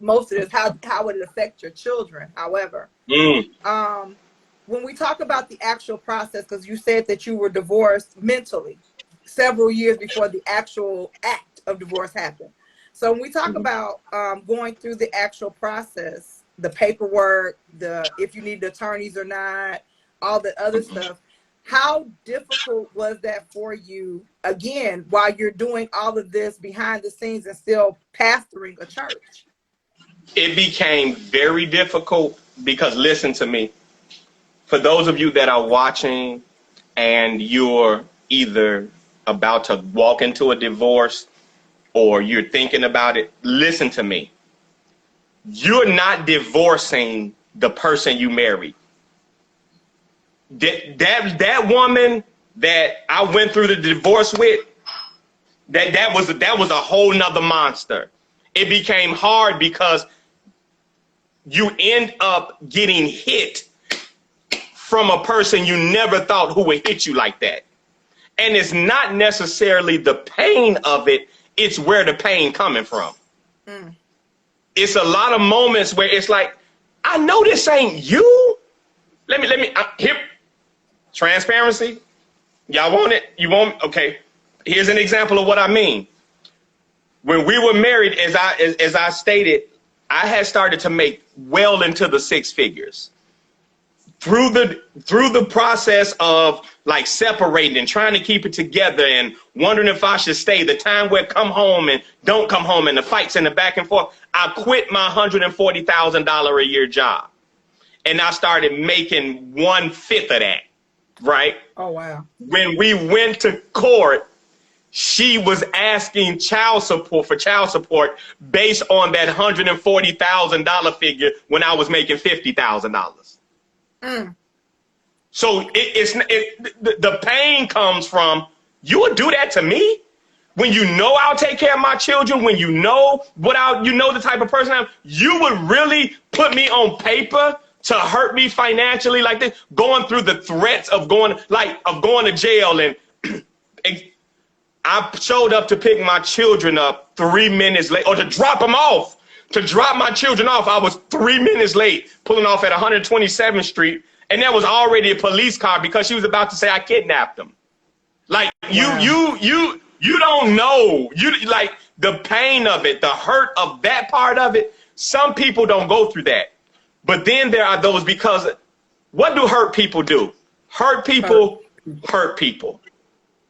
most of this, how would it affect your children? However, when we talk about the actual process, because you said that you were divorced mentally several years before the actual act of divorce happened. So when we talk about going through the actual process, the paperwork, if you need attorneys or not, all the other stuff, how difficult was that for you, again, while you're doing all of this behind the scenes and still pastoring a church? It became very difficult because, listen to me, for those of you that are watching and you're either about to walk into a divorce or you're thinking about it, listen to me. You're not divorcing the person you married. That woman that I went through the divorce with, that was a whole nother monster. It became hard because you end up getting hit from a person you never thought who would hit you like that. And it's not necessarily the pain of it, it's where the pain coming from. It's a lot of moments where it's like, I know this ain't you. Let me here. Transparency. Y'all want it? You want? Okay. Here's an example of what I mean. When we were married, as I stated, I had started to make well into the six figures. Through the process of like separating and trying to keep it together and wondering if I should stay, the time where come home and don't come home and the fights and the back and forth, I quit my $140,000 a year job. And I started making 1/5 of that, right? Oh, wow. When we went to court, she was asking child support based on that $140,000 figure when I was making $50,000. So the pain comes from, you would do that to me when you know I'll take care of my children, when you know the type of person I am, you would really put me on paper to hurt me financially like this, going through the threats of going to jail. And I showed up to pick my children up 3 minutes late, or to drop them off. To drop my children off, I was 3 minutes late, pulling off at 127th Street, and there was already a police car because she was about to say I kidnapped them. Like, wow. You don't know. Like, the pain of it, the hurt of that part of it, some people don't go through that. But then there are those, because what do hurt people do? Hurt people hurt people.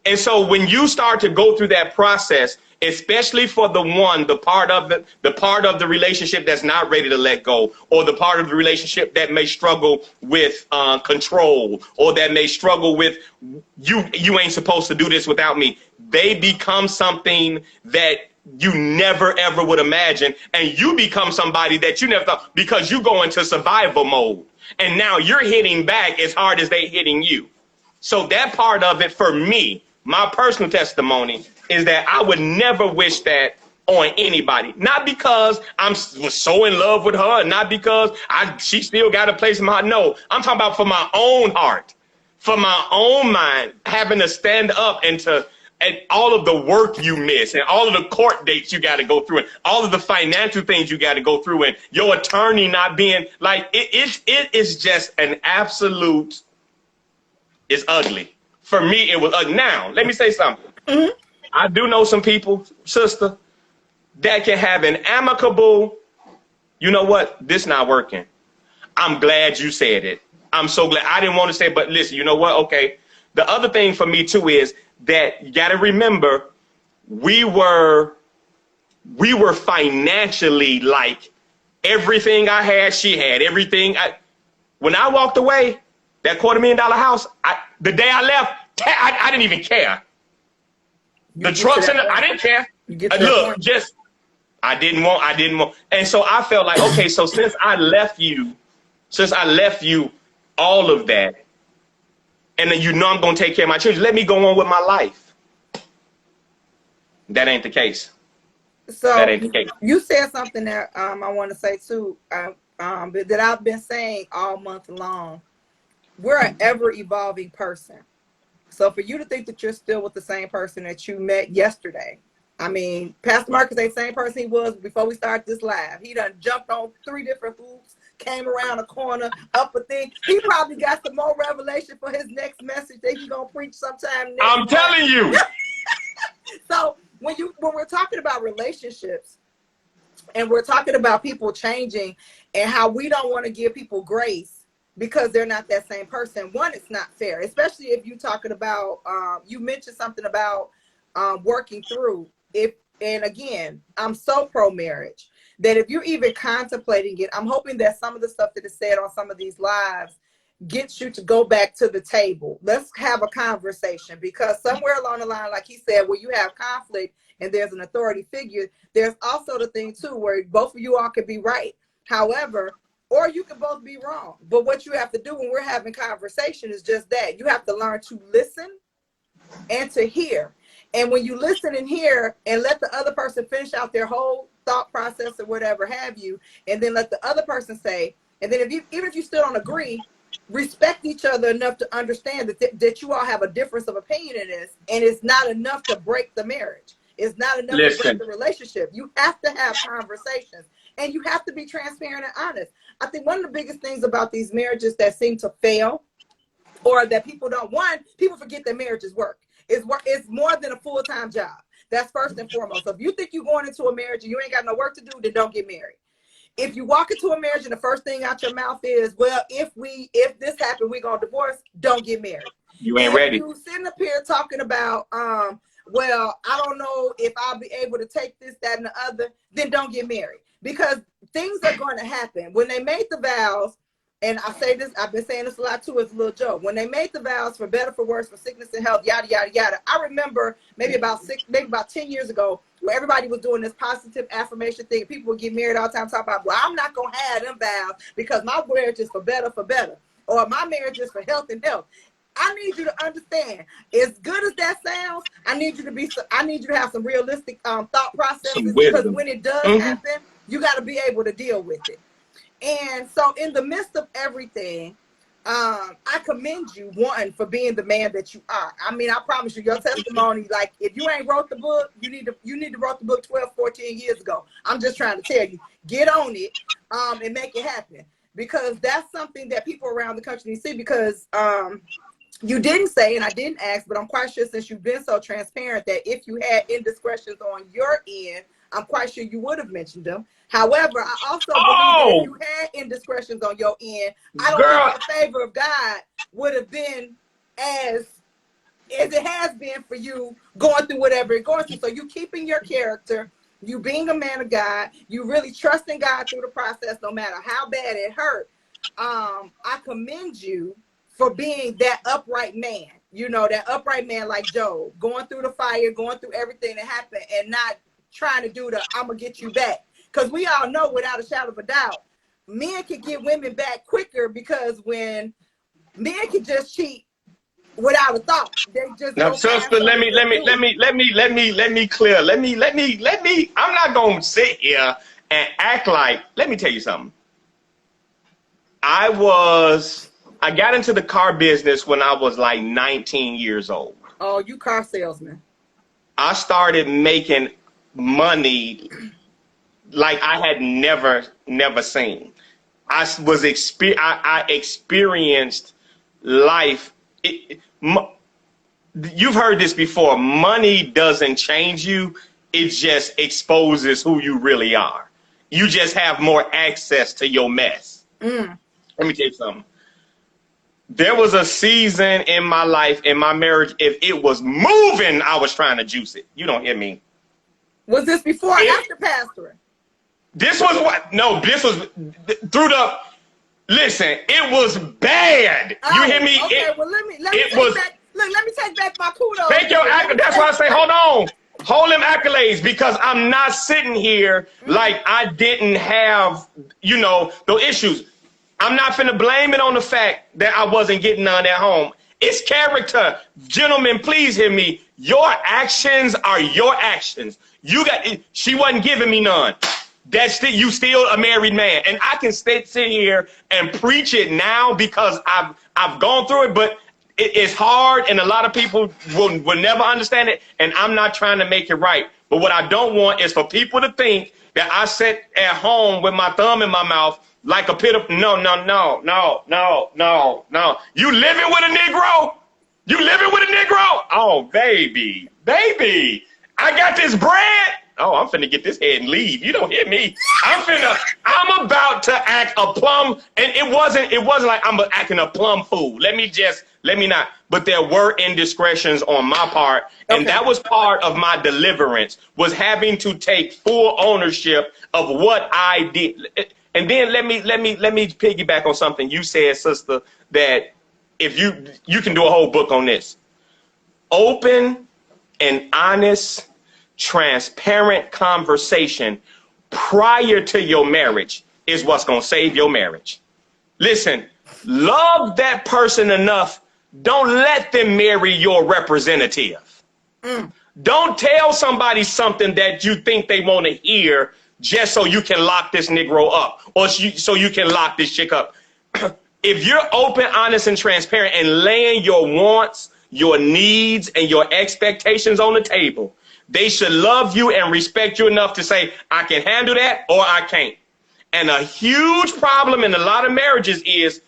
And so when you start to go through that process, especially for the part of the relationship that's not ready to let go, or the part of the relationship that may struggle with control, or that may struggle with you ain't supposed to do this without me, they become something that you never ever would imagine, and you become somebody that you never thought, because you go into survival mode, and now you're hitting back as hard as they hitting you. So that part of it, for me, my personal testimony is that I would never wish that on anybody. Not because was so in love with her, not because she still got a place in my heart. No, I'm talking about for my own heart, for my own mind, having to stand up and all of the work you miss, and all of the court dates you got to go through, and all of the financial things you got to go through, and your attorney not being like, it is just an absolute, it's ugly. For me, it was ugly. Now, let me say something. Mm-hmm. I do know some people, sister, that can have an amicable, you know what, this not working. I'm glad you said it. I'm so glad. I didn't want to say it, but listen, you know what? Okay. The other thing for me too is that you got to remember, we were financially like everything I had, she had everything. When I walked away, that $250,000 house, the day I left, I didn't even care. The trucks I didn't care. Look, I didn't want. And so I felt like, okay, so since I left you all of that, and then I'm going to take care of my children, let me go on with my life. That ain't the case. So that ain't the case. You said something that I want to say too, that I've been saying all month long. We're an ever evolving person. So for you to think that you're still with the same person that you met yesterday, I mean, Pastor Marcus ain't the same person he was before we started this live. He done jumped on 3 different hoops, came around a corner, up a thing. He probably got some more revelation for his next message that he's gonna preach sometime next. I'm telling you. So when we're talking about relationships, and we're talking about people changing, and how we don't want to give people grace because they're not that same person. One, it's not fair, especially if you're talking about, you mentioned something about working through. And again, I'm so pro-marriage that if you're even contemplating it, I'm hoping that some of the stuff that is said on some of these lives gets you to go back to the table. Let's have a conversation, because somewhere along the line, like he said, where you have conflict and there's an authority figure, there's also the thing too where both of you all could be right. However, or you can both be wrong. But what you have to do when we're having conversation is just that. You have to learn to listen and to hear. And when you listen and hear and let the other person finish out their whole thought process or whatever have you, and then let the other person say, and then even if you still don't agree, respect each other enough to understand that you all have a difference of opinion in this, and it's not enough to break the marriage. It's not enough to break the relationship. You have to have conversations, and you have to be transparent and honest. I think one of the biggest things about these marriages that seem to fail, or that people don't want, people forget that marriages work. It's more than a full-time job. That's first and foremost. So if you think you're going into a marriage and you ain't got no work to do, then don't get married. If you walk into a marriage and the first thing out your mouth is, well, if this happened, we're gonna divorce, don't get married. You ain't ready. You sitting up here talking about, well, I don't know if I'll be able to take this, that, and the other, then don't get married. Because things are going to happen. When they made the vows, and I say this, I've been saying this a lot too, it's a little joke. When they made the vows for better, for worse, for sickness and health, yada, yada, yada. I remember maybe about 10 years ago, where everybody was doing this positive affirmation thing. People would get married all the time, talking about, well, I'm not going to have them vows because my marriage is for better, or my marriage is for health and health. I need you to understand, as good as that sounds, I need you to have some realistic thought processes, because when it does happen, you got to be able to deal with it. And so in the midst of everything, I commend you, one, for being the man that you are. I mean, I promise you, your testimony, like, if you ain't wrote the book, you need to wrote the book 12, 14 years ago. I'm just trying to tell you, get on it and make it happen. Because that's something that people around the country need to see. Because you didn't say, and I didn't ask, but I'm quite sure, since you've been so transparent, that if you had indiscretions on your end, I'm quite sure you would have mentioned them. However, I also believe that if you had indiscretions on your end, I don't think the favor of God would have been as it has been for you going through whatever you're going through. So you keeping your character, you being a man of God, you really trusting God through the process, no matter how bad it hurt. I commend you for being that upright man, that upright man like Job, going through the fire, going through everything that happened, and not trying to do the I'm gonna get you back. Because we all know, without a shadow of a doubt, men can get women back quicker, because when men can just cheat without a thought, they just now, sister, let me clear. I'm not gonna sit here and act like, let me tell you something. I got into the car business when I was like 19 years old. Oh, you car salesman. I started making money like I had never seen. I experienced life. You've heard this before. Money doesn't change you. It just exposes who you really are. You just have more access to your mess. Let me tell you something. There was a season in my life, in my marriage, if it was moving, I was trying to juice it. You don't hear me. Was this before or after pastoring? This was what? No, this was through the. Listen, it was bad. You hear me? Okay, well, let me take back my kudos. Take your accolades. That's why I say, hold on. Hold them accolades, because I'm not sitting here like I didn't have, those issues. I'm not finna blame it on the fact that I wasn't getting none at home. It's character. Gentlemen, please hear me. Your actions are your actions. She wasn't giving me none. You still a married man. And I can sit here and preach it now because I've gone through it, but it's hard, and a lot of people will never understand it, and I'm not trying to make it right. But what I don't want is for people to think that I sit at home with my thumb in my mouth like a pit of, no. You living with a Negro? You living with a Negro? Oh, baby. I got this bread. Oh, I'm finna get this head and leave. You don't hear me. I'm about to act a plum, and it wasn't like I'm acting a plum fool. Let me not. But there were indiscretions on my part, and that was part of my deliverance, was having to take full ownership of what I did. And then let me piggyback on something you said, sister, that if you can do a whole book on this. Open and honest, transparent conversation prior to your marriage is what's going to save your marriage. Listen, love that person enough. Don't let them marry your representative. Don't tell somebody something that you think they want to hear just so you can lock this Negro up, or so you can lock this chick up. If you're open, honest, and transparent and laying your wants, your needs, and your expectations on the table, they should love you and respect you enough to say, I can handle that or I can't. And a huge problem in a lot of marriages is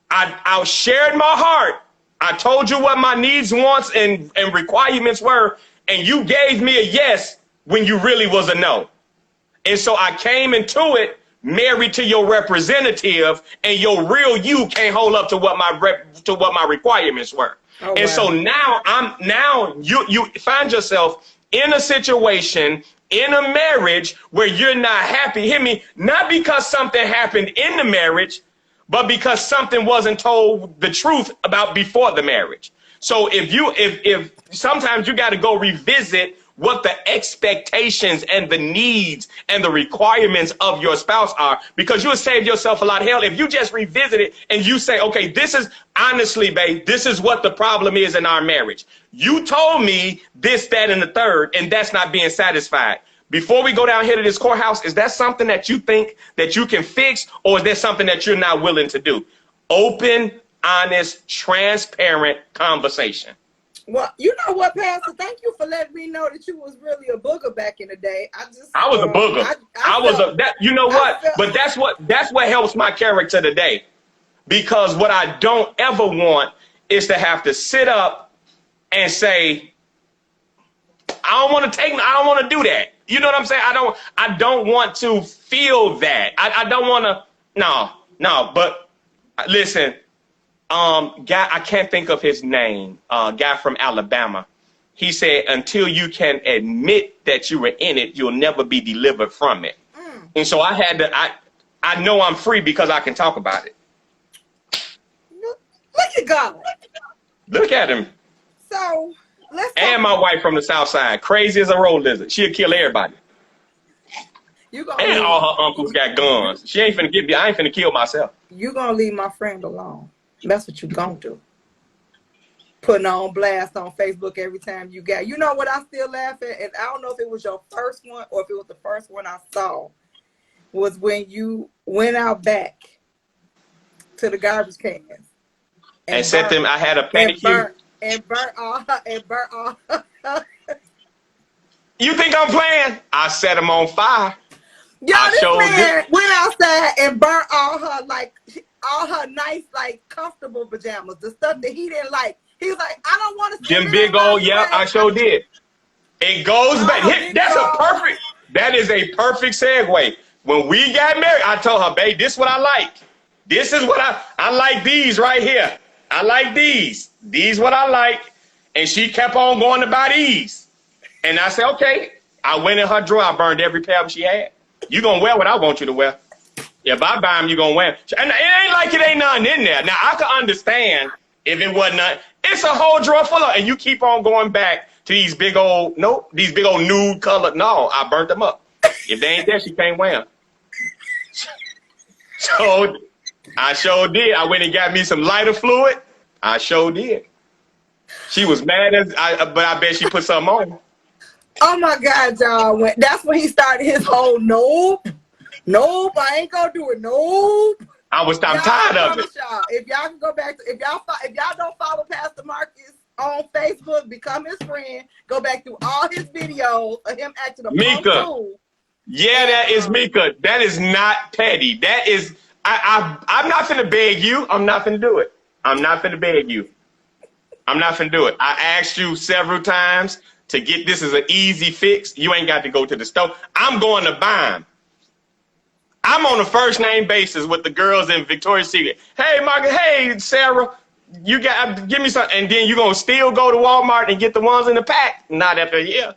I shared my heart, I told you what my needs, wants, and requirements were, and you gave me a yes when you really was a no. And so I came into it married to your representative, and your real you can't hold up to what my requirements were. Oh, and wow. So now you find yourself in a situation, in a marriage where you're not happy. Hear me, not because something happened in the marriage, but because something wasn't told the truth about before the marriage. So if sometimes you got to go revisit what the expectations and the needs and the requirements of your spouse are, because you'll save yourself a lot of hell if you just revisit it and you say, okay, this is honestly, babe, this is what the problem is in our marriage. You told me this, that, and the third, and that's not being satisfied. Before we go down here to this courthouse, is that something that you think that you can fix, or is there something that you're not willing to do? Open, honest, transparent conversation. Well, you know what, Pastor? Thank you for letting me know that you was really a booger back in the day. I was a booger. You know what? But that's what helps my character today. Because what I don't ever want is to have to sit up and say, I don't want to do that. You know what I'm saying? I don't want to feel that. I don't want to. No. But listen. Guy, I can't think of his name. Guy from Alabama. He said, until you can admit that you were in it, you'll never be delivered from it. And so I had to, I know I'm free because I can talk about it. Look at God. Look at him. So let's talk. And my wife from the South Side, crazy as a road lizard. She'll kill everybody. And all her uncles got guns. She ain't finna I ain't finna kill myself. You gonna leave my friend alone. That's what you gonna do. Putting on blast on Facebook every time you got. You know what I still laugh at? And I don't know if it was your first one or if it was the first one I saw. Was when you went out back to the garbage cans. And set them, I had a panicure. And burnt all. You think I'm playing? I set them on fire. Yo, this man went outside and burnt all her nice, like, comfortable pajamas, the stuff that he didn't like. He was like, I don't want to see them big old, I sure did. It goes back. That is a perfect segue. When we got married, I told her, babe, this is what I like. This is what I like these right here. I like these. These what I like. And she kept on going to buy these. And I said, okay. I went in her drawer. I burned every pair she had. You gonna wear what I want you to wear. If I buy them, you gonna wear them. And it ain't like it ain't nothing in there. Now, I could understand if it wasn't nothing. It's a whole drawer full of, and you keep on going back to these big old nude colored. No, I burnt them up. If they ain't there, she can't wear them. So I sure did. I went and got me some lighter fluid. I sure did. She was mad but I bet she put something on. Oh my God, y'all! That's when he started his whole nope, I ain't gonna do it. Nope. I'm tired of it. Y'all, if y'all can go back to if y'all don't follow Pastor Marcus on Facebook, become his friend. Go back through all his videos of him acting a Mika. Yeah, that is Mika. That is not petty. That is I'm not finna beg you. I'm not finna do it. I'm not finna beg you. I'm not finna do it. I asked you several times to get this as an easy fix. You ain't got to go to the store. I'm going to buy them. I'm on a first name basis with the girls in Victoria's Secret. Hey, Margaret. Hey, Sarah. You got give me some, and then you gonna still go to Walmart and get the ones in the pack? Not after a year.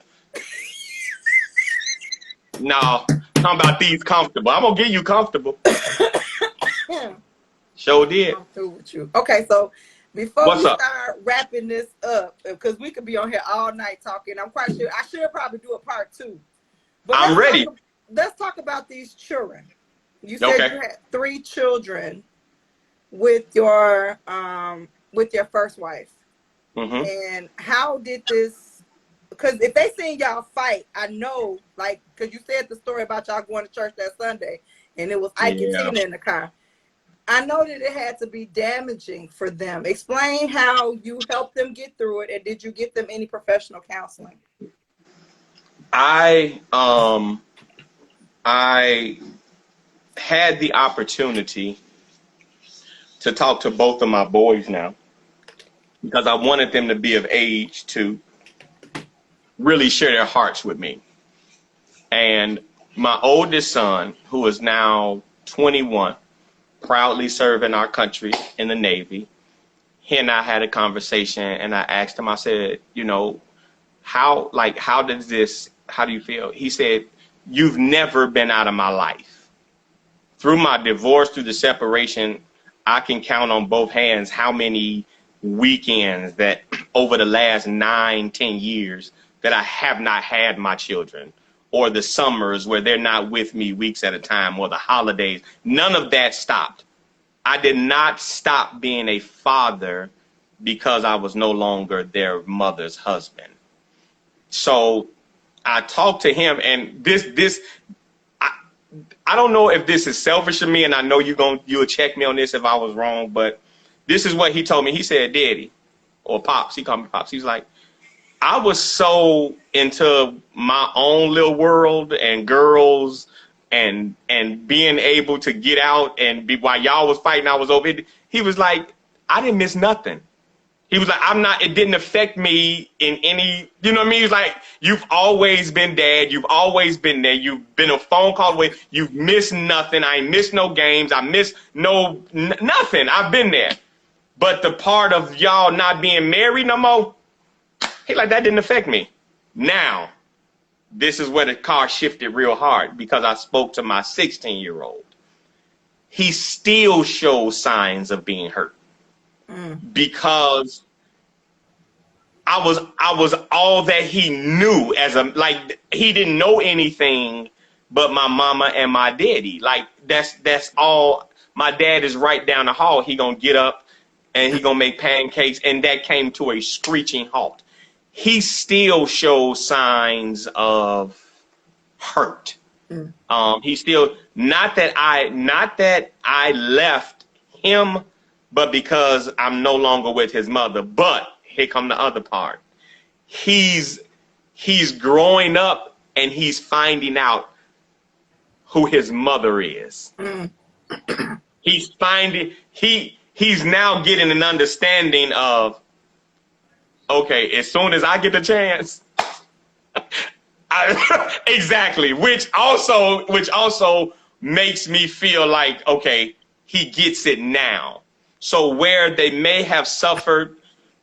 No, talking about these comfortable. I'm gonna get you comfortable. Sure did. I'm through with you. Okay, so before we start wrapping this up, because we could be on here all night talking, I'm quite sure I should probably do a part 2. But I'm ready. Let's talk about these children. You said you had 3 children with your first wife. Mm-hmm. And how did this? Because if they seen y'all fight, I know, like, because you said the story about y'all going to church that Sunday, and it was Ike and Tina in the car. I know that it had to be damaging for them. Explain how you helped them get through it, and did you get them any professional counseling? I had the opportunity to talk to both of my boys now. because I wanted them to be of age to really share their hearts with me. And my oldest son, who is now 21, proudly serving our country in the Navy, he and I had a conversation, and I asked him, I said, you know, how do you feel? He said, you've never been out of my life. Through my divorce, through the separation, I can count on both hands how many weekends that over the last 9-10 years that I have not had my children, or the summers where they're not with me weeks at a time, or the holidays. None of that stopped. I did not stop being a father because I was no longer their mother's husband. So I talked to him, and I don't know if this is selfish of me, and I know you'll check me on this if I was wrong, but this is what he told me. He said, Daddy, or Pops, he called me Pops. He's like, I was so into my own little world and girls and being able to get out and be, while y'all was fighting, I was over it. He was like, I didn't miss nothing. He was like, it didn't affect me in any, you know what I mean? He's like, you've always been dad. You've always been there. You've been a phone call away. You've missed nothing. I ain't missed no games. I missed nothing. I've been there. But the part of y'all not being married no more, he like, that didn't affect me. Now, this is where the car shifted real hard, because I spoke to my 16-year-old. He still shows signs of being hurt. Because I was all that he knew he didn't know anything but my mama and my daddy. Like that's all. My dad is right down the hall. He gonna get up and he gonna make pancakes, and that came to a screeching halt. He still shows signs of hurt. He still, not that I left him, but because I'm no longer with his mother. But here come the other part. He's growing up, and he's finding out who his mother is. He's now getting an understanding of, okay, as soon as I get the chance, exactly, which also makes me feel like, okay, he gets it now. So where they may have suffered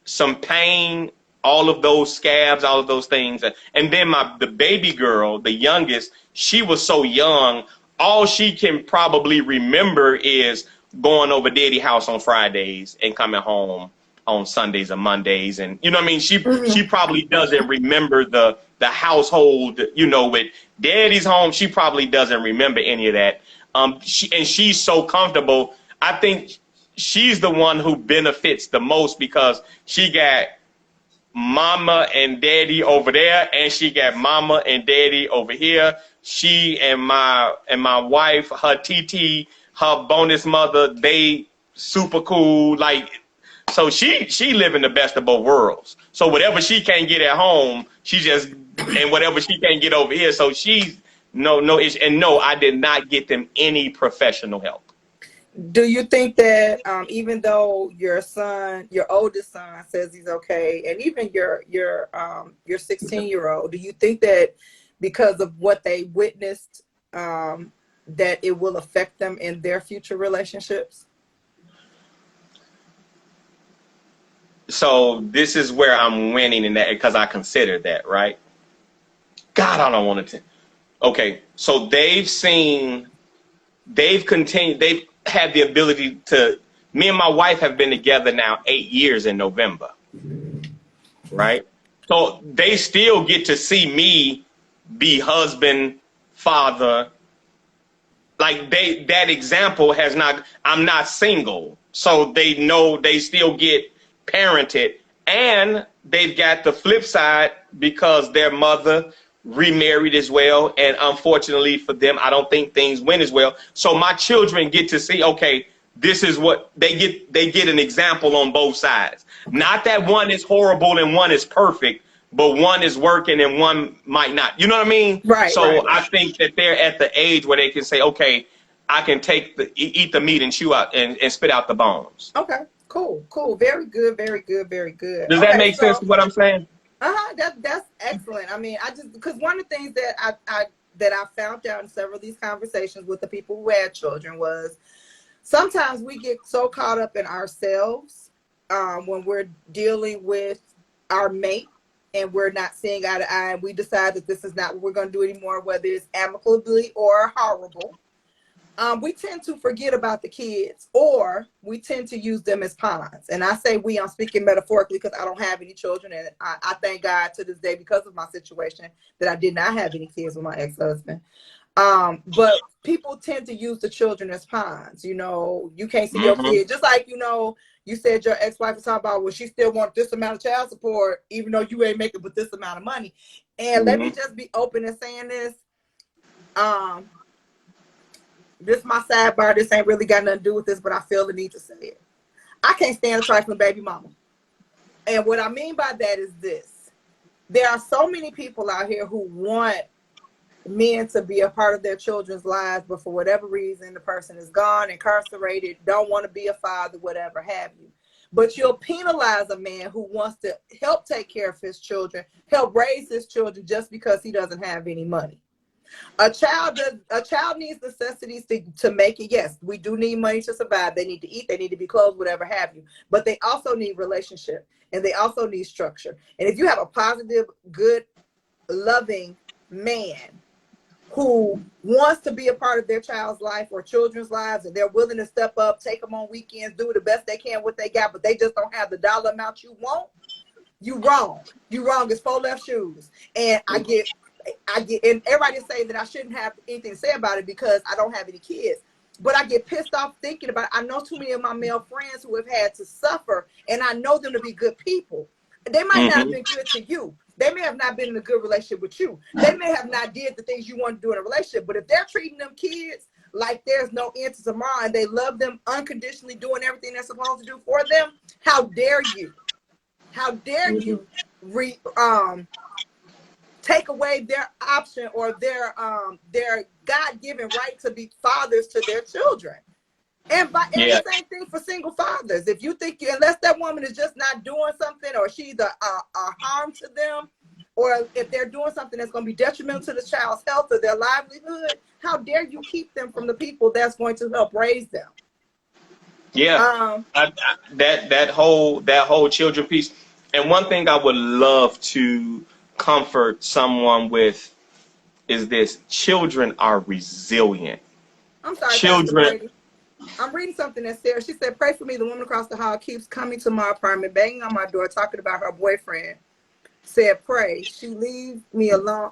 some pain, all of those scabs, all of those things. And then the baby girl, the youngest, she was so young, all she can probably remember is going over daddy's house on Fridays and coming home on Sundays or Mondays. And, you know what I mean? She probably doesn't remember the household, with daddy's home. She probably doesn't remember any of that. She's so comfortable. I think she's the one who benefits the most, because she got mama and daddy over there, and she got mama and daddy over here. She and my wife, her TT, her bonus mother, they super cool. So she living the best of both worlds. So whatever she can't get at home, and whatever she can't get over here. So she's no issue. And no, I did not get them any professional help. Do you think that even though your oldest son says he's okay, and even your 16-year-old, do you think that because of what they witnessed, that it will affect them in their future relationships? So this is where I'm winning in that, because I consider that, right? God, I don't want to. Okay, so they've had the ability to, me and my wife have been together now 8 years in November, right? So they still get to see me be husband, father. Like that example has not, I'm not single. So they know they still get parented, and they've got the flip side because their mother remarried as well. And unfortunately for them, I don't think things went as well. So my children get to see, okay, this is what they get an example on both sides. Not that one is horrible and one is perfect, but one is working and one might not. You know what I mean? Right. So right. I think that they're at the age where they can say, okay, I can eat the meat and chew out and spit out the bones. Okay. Cool, cool. Very good, very good, very good. Does that Okay, make sense so to what I'm saying? that's excellent. I mean, I just because one of the things that I found out in several of these conversations with the people who had children was sometimes we get so caught up in ourselves when we're dealing with our mate and we're not seeing eye to eye, and we decide that this is not what we're going to do anymore, whether it's amicably or horrible. We tend to forget about the kids, or we tend to use them as pawns. And I say we, I'm speaking metaphorically because I don't have any children. And I thank God to this day, because of my situation, that I did not have any kids with my ex-husband. But people tend to use the children as pawns. You know, you can't see your kid. Just like, you know, you said your ex-wife was talking about, well, she still wants this amount of child support, even though you ain't making but this amount of money. And let me just be open and saying this. This is my sidebar. This ain't really got nothing to do with this, but I feel the need to say it. I can't stand a trifling baby mama. And what I mean by that is this. There are so many people out here who want men to be a part of their children's lives, but for whatever reason, the person is gone, incarcerated, don't want to be a father, whatever have you. But you'll penalize a man who wants to help take care of his children, help raise his children, just because he doesn't have any money. A child needs necessities to make it. Yes, we do need money to survive. They need to eat, they need to be clothed, whatever have you. But they also need relationship, and they also need structure. And if you have a positive, good, loving man who wants to be a part of their child's life or children's lives, and they're willing to step up, take them on weekends, do the best they can, what they got, but they just don't have the dollar amount you want, you wrong. You wrong as four left shoes. And I get, and everybody say that I shouldn't have anything to say about it because I don't have any kids. But I get pissed off thinking about it. I know too many of my male friends who have had to suffer, and I know them to be good people. They might not have been good to you. They may have not been in a good relationship with you. They may have not did the things you want to do in a relationship. But if they're treating them kids like there's no end to tomorrow, and they love them unconditionally, doing everything they're supposed to do for them, how dare you? How dare you take away their option or their God-given right to be fathers to their children? And the same thing for single fathers. If you think, unless that woman is just not doing something, or she's a harm to them, or if they're doing something that's going to be detrimental to the child's health or their livelihood, how dare you keep them from the people that's going to help raise them? Yeah, that whole children piece. And one thing I would love to comfort someone with is this: children are resilient. I'm sorry, Children. Pastor Brady. I'm reading something that Sarah, she said, pray for me. The woman across the hall keeps coming to my apartment, banging on my door, talking about her boyfriend. Said, pray. She leave me alone.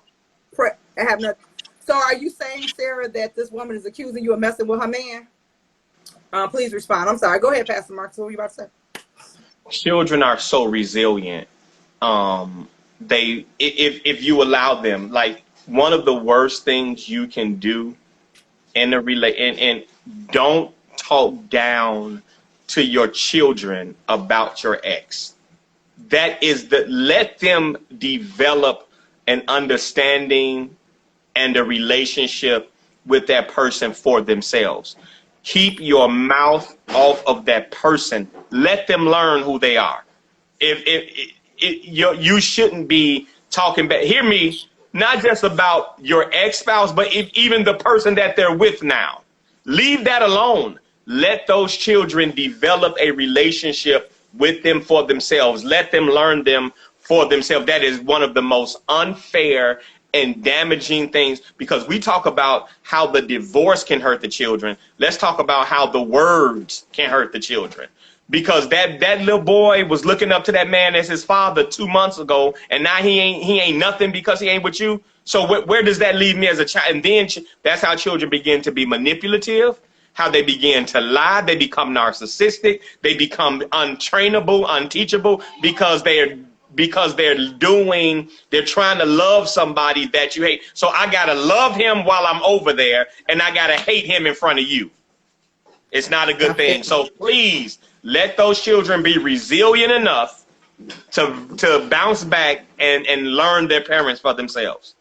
Pray. I have nothing. So are you saying, Sarah, that this woman is accusing you of messing with her man? Please respond. I'm sorry. Go ahead, Pastor Marcus. What were you about to say? Children are so resilient. If you allow them, like, one of the worst things you can do in a and don't talk down to your children about your ex. That is let them develop an understanding and a relationship with that person for themselves. Keep your mouth off of that person. Let them learn who they are. You shouldn't be talking about, hear me, not just about your ex-spouse, but even the person that they're with now. Leave that alone. Let those children develop a relationship with them for themselves. Let them learn them for themselves. That is one of the most unfair and damaging things, because we talk about how the divorce can hurt the children. Let's talk about how the words can hurt the children. Because that little boy was looking up to that man as his father 2 months ago, and now he ain't nothing because he ain't with you. So where does that leave me as a child? And then that's how children begin to be manipulative, how they begin to lie. They become narcissistic. They become untrainable, unteachable, because they're trying to love somebody that you hate. So I got to love him while I'm over there, and I got to hate him in front of you. It's not a good thing. So please let those children be resilient enough to bounce back and learn their parents for themselves.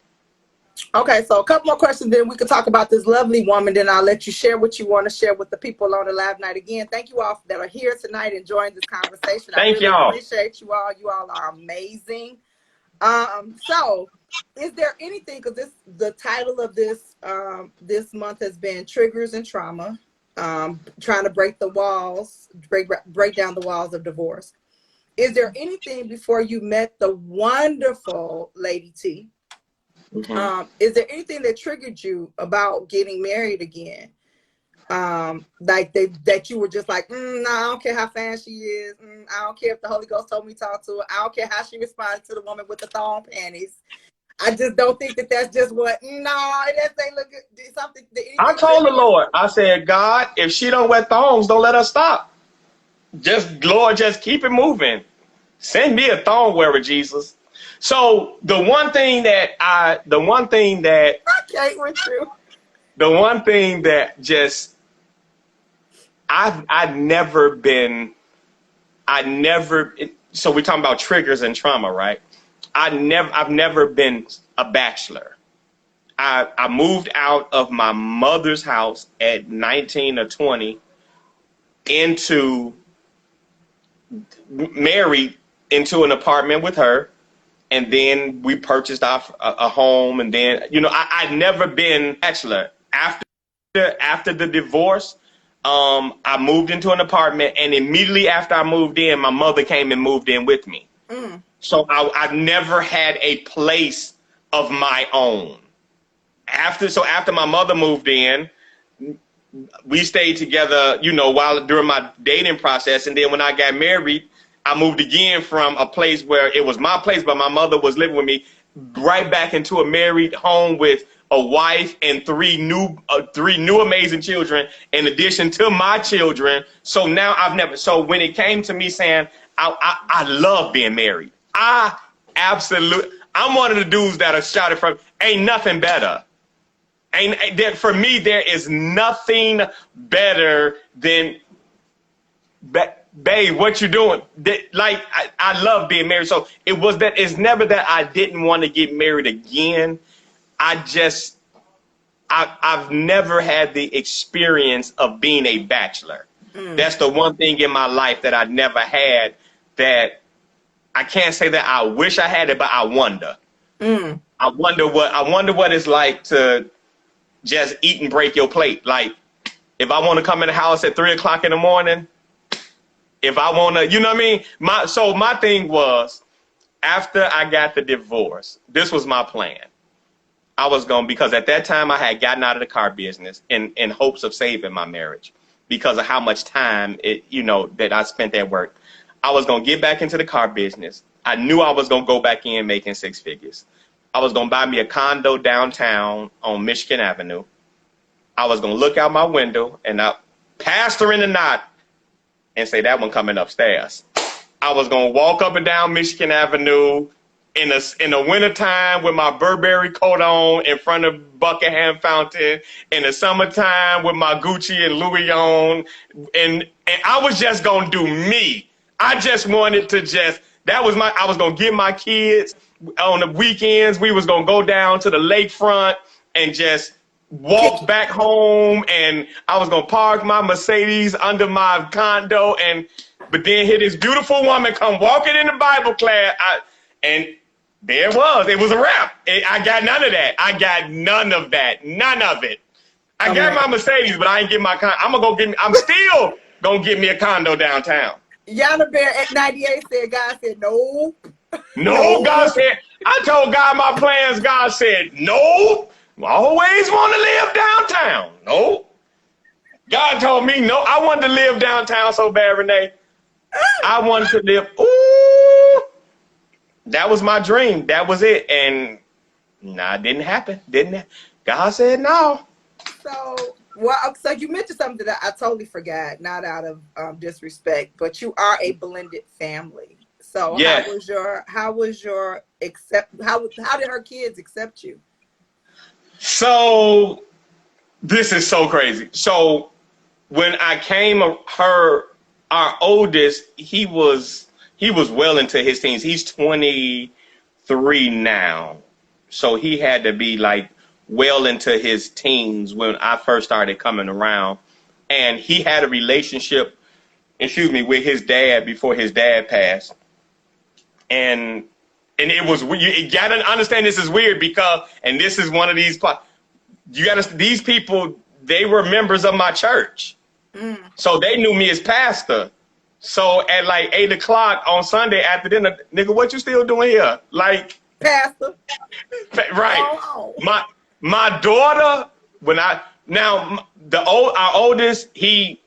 Okay, so a couple more questions, then we can talk about this lovely woman. Then I'll let you share what you want to share with the people on the live night. Again, thank you all that are here tonight enjoying this conversation. I Thank really y'all. appreciate you all. You all are amazing. So is there anything, because the title of this this month has been Triggers and Trauma, trying to break the walls, break down the walls of divorce. Is there anything before you met the wonderful Lady T? Is there anything that triggered you about getting married again? Like that you were just like, no, I don't care how fast she is. I don't care if the Holy Ghost told me to talk to her. I don't care how she responded to the woman with the thong panties. I just don't think that that's just what. No, that ain't look good. Something. I told the Lord, I said, God, if she don't wear thongs, don't let her stop. Just, Lord, just keep it moving. Send me a thong wearer, Jesus. So the one thing that I can't with you. The one thing that just I've never been, so we're talking about triggers and trauma, right? I've never been a bachelor. I moved out of my mother's house at 19 or 20 married into an apartment with her. And then we purchased a home. And then, I'd never been bachelor. After the divorce, I moved into an apartment. And immediately after I moved in, my mother came and moved in with me. So I've never had a place of my own. After my mother moved in, we stayed together, during my dating process. And then when I got married, I moved again from a place where it was my place, but my mother was living with me, right back into a married home with a wife and three new amazing children, in addition to my children. So now so when it came to me saying, I love being married. I'm one of the dudes that are shouted from, ain't nothing better. For me, there is nothing better than, babe, what you doing? I love being married. So it's never that I didn't want to get married again. I've never had the experience of being a bachelor. That's the one thing in my life that I never had, that I can't say that I wish I had it, but I wonder. I wonder what it's like to just eat and break your plate. Like, if I want to come in the house at 3 o'clock in the morning, if I want to, you know what I mean? My thing was, after I got the divorce, this was my plan. I was because at that time I had gotten out of the car business in hopes of saving my marriage because of how much time that I spent at work. I was going to get back into the car business. I knew I was going to go back in making 6 figures. I was going to buy me a condo downtown on Michigan Avenue. I was going to look out my window and pass her in the knot and say, that one coming upstairs. I was going to walk up and down Michigan Avenue in the wintertime with my Burberry coat on in front of Buckingham Fountain, in the summertime with my Gucci and Louis on. And I was just going to do me. I just wanted to I was going to get my kids on the weekends. We was going to go down to the lakefront and just walk back home, and I was gonna park my Mercedes under my condo, but then hear this beautiful woman come walking in the Bible class, and there it was a wrap. I got none of that. I got none of that. None of it. I got my Mercedes, but I ain't get my condo. I'm still gonna get me a condo downtown. Yana Bear at 98 said, God said no. No, God said, I told God my plans. God said no. I always want to live downtown. No. God told me no. I wanted to live downtown so bad, Renee. I wanted to live. Ooh. That was my dream. That was it. And it didn't happen. God said no. So you mentioned something that I totally forgot, not out of disrespect, but you are a blended family. So yeah. How did her kids accept you? So this is so crazy. So when I came, our oldest, he was well into his teens. He's 23 now. So he had to be like well into his teens when I first started coming around. And he had a relationship, with his dad before his dad passed. And it was, you gotta understand this is weird because, and this is one of these, these people, they were members of my church. So they knew me as pastor. So at like 8 o'clock on Sunday after dinner, nigga, what you still doing here? Like, pastor. Right. Oh. My daughter, our oldest, I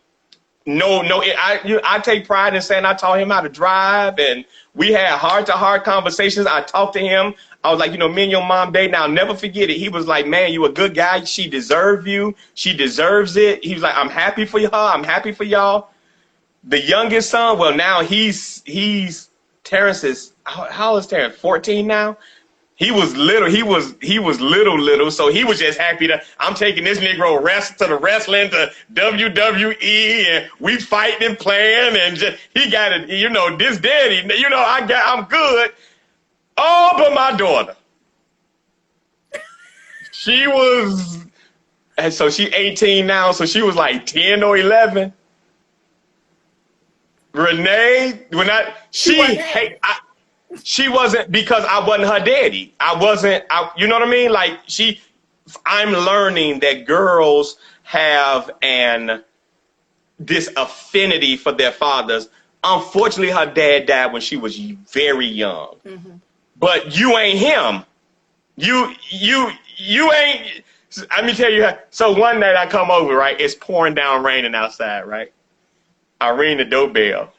take pride in saying I taught him how to drive, and we had heart-to-heart conversations. I talked to him. I was like, me and your mom dating. I'll never forget it. He was like, man, you a good guy. She deserves you. She deserves it. He was like, I'm happy for her. I'm happy for y'all. The youngest son, well, now he's Terrence is, how old is Terrence? 14 now? He was little. He was little. So he was just happy that I'm taking this Negro to the wrestling, to WWE, and we fighting and playing, and he got it. This daddy. I'm good. Oh, but my daughter, she was, and so she 18 now. So she was like 10 or 11. Renee, she wasn't, because I wasn't her daddy. You know what I mean? Like I'm learning that girls have this affinity for their fathers. Unfortunately, her dad died when she was very young. Mm-hmm. But you ain't him. You ain't, let me tell you. So one night I come over, right? It's pouring down, raining outside, right? I ring the doorbell.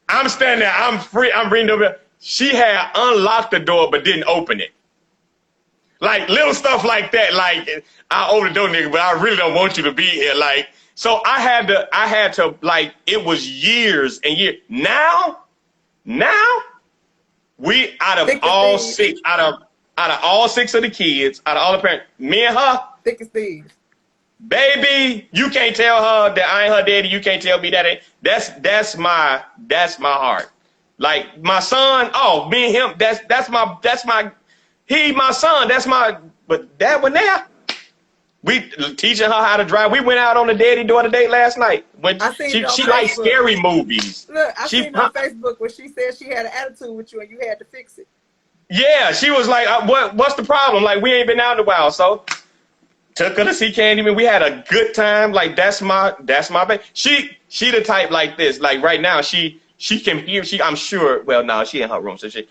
I'm standing there. I'm free. I'm ringing the doorbell. She had unlocked the door but didn't open it. Like little stuff like that. Like, I open the door, nigga, but I really don't want you to be here. Like, so I had to like, it was years and years. Now we out of all six of the kids, out of all the parents, me and her, thick as thieves. Baby, you can't tell her that I ain't her daddy. You can't tell me that ain't. That's my heart. Like my son. Oh, me and him. That's my. He my son. That's my. But that one there, we teaching her how to drive. We went out on a daddy-daughter date last night. When she likes scary movies. Look, I seen on Facebook where she said she had an attitude with you and you had to fix it. Yeah, she was like, "What's the problem? Like we ain't been out in a while, so." Took her to see Candyman. We had a good time. Like that's my baby. She the type like this. Like right now, she can hear. I'm sure. Well, no, she in her room. So so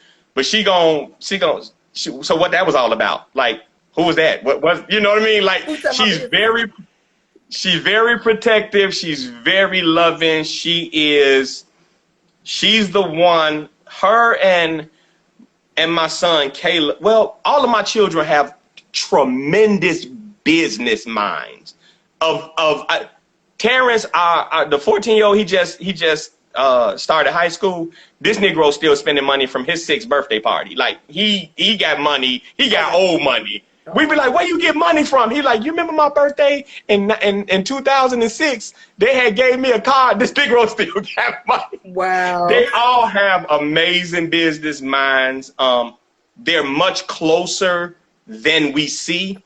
what that was all about? Like who was that? What was, you know what I mean? Like she's very protective. She's very loving. She's the one. Her and my son Caleb. Well, all of my children have tremendous business minds. Terrence, the 14-year-old, he just started high school. This Negro still spending money from his 6th birthday party. Like he got money. He got old money. We be like, where you get money from? He like, you remember my birthday in 2006? They had gave me a card. This Negro still got money. Wow. They all have amazing business minds. They're much closer than we see.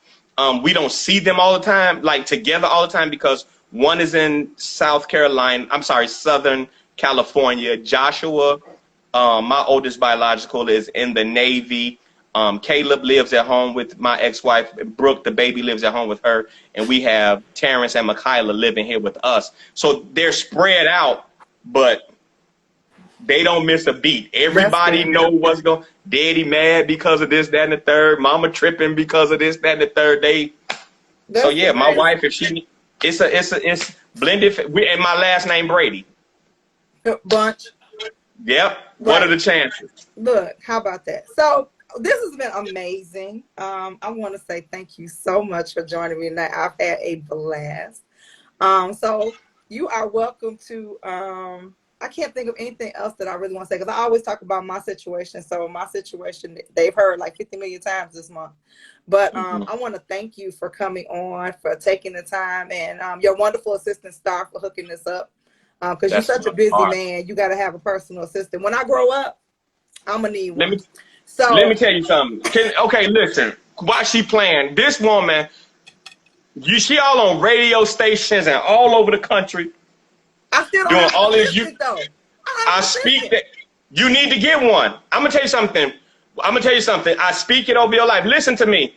We don't see them all the time, like together all the time, because one is in Southern California. Joshua, my oldest biological, is in the Navy. Caleb lives at home with my ex-wife. Brooke, the baby, lives at home with her. And we have Terrence and Michaela living here with us. So they're spread out, but they don't miss a beat. Everybody know what's going. Daddy mad because of this, that, and the third. Mama tripping because of this, that, and the third. So yeah, my wife, if she, it's blended. And my last name Brady. Bunch. Yep. Right. What are the chances? Look, how about that? So this has been amazing. I want to say thank you so much for joining me tonight. I've had a blast. So you are welcome to. I can't think of anything else that I really want to say, because I always talk about my situation. So my situation, they've heard like 50 million times this month. But I want to thank you for coming on, for taking the time, and your wonderful assistant Star for hooking this up. Because you're such a busy man, you got to have a personal assistant. When I grow up, I'm gonna need one. So let me tell you something. Okay, listen. While she playing, this woman, she all on radio stations and all over the country I still don't doing have all a this. statistic though. I speak that you need to get one. I'm gonna tell you something. I speak it over your life. Listen to me.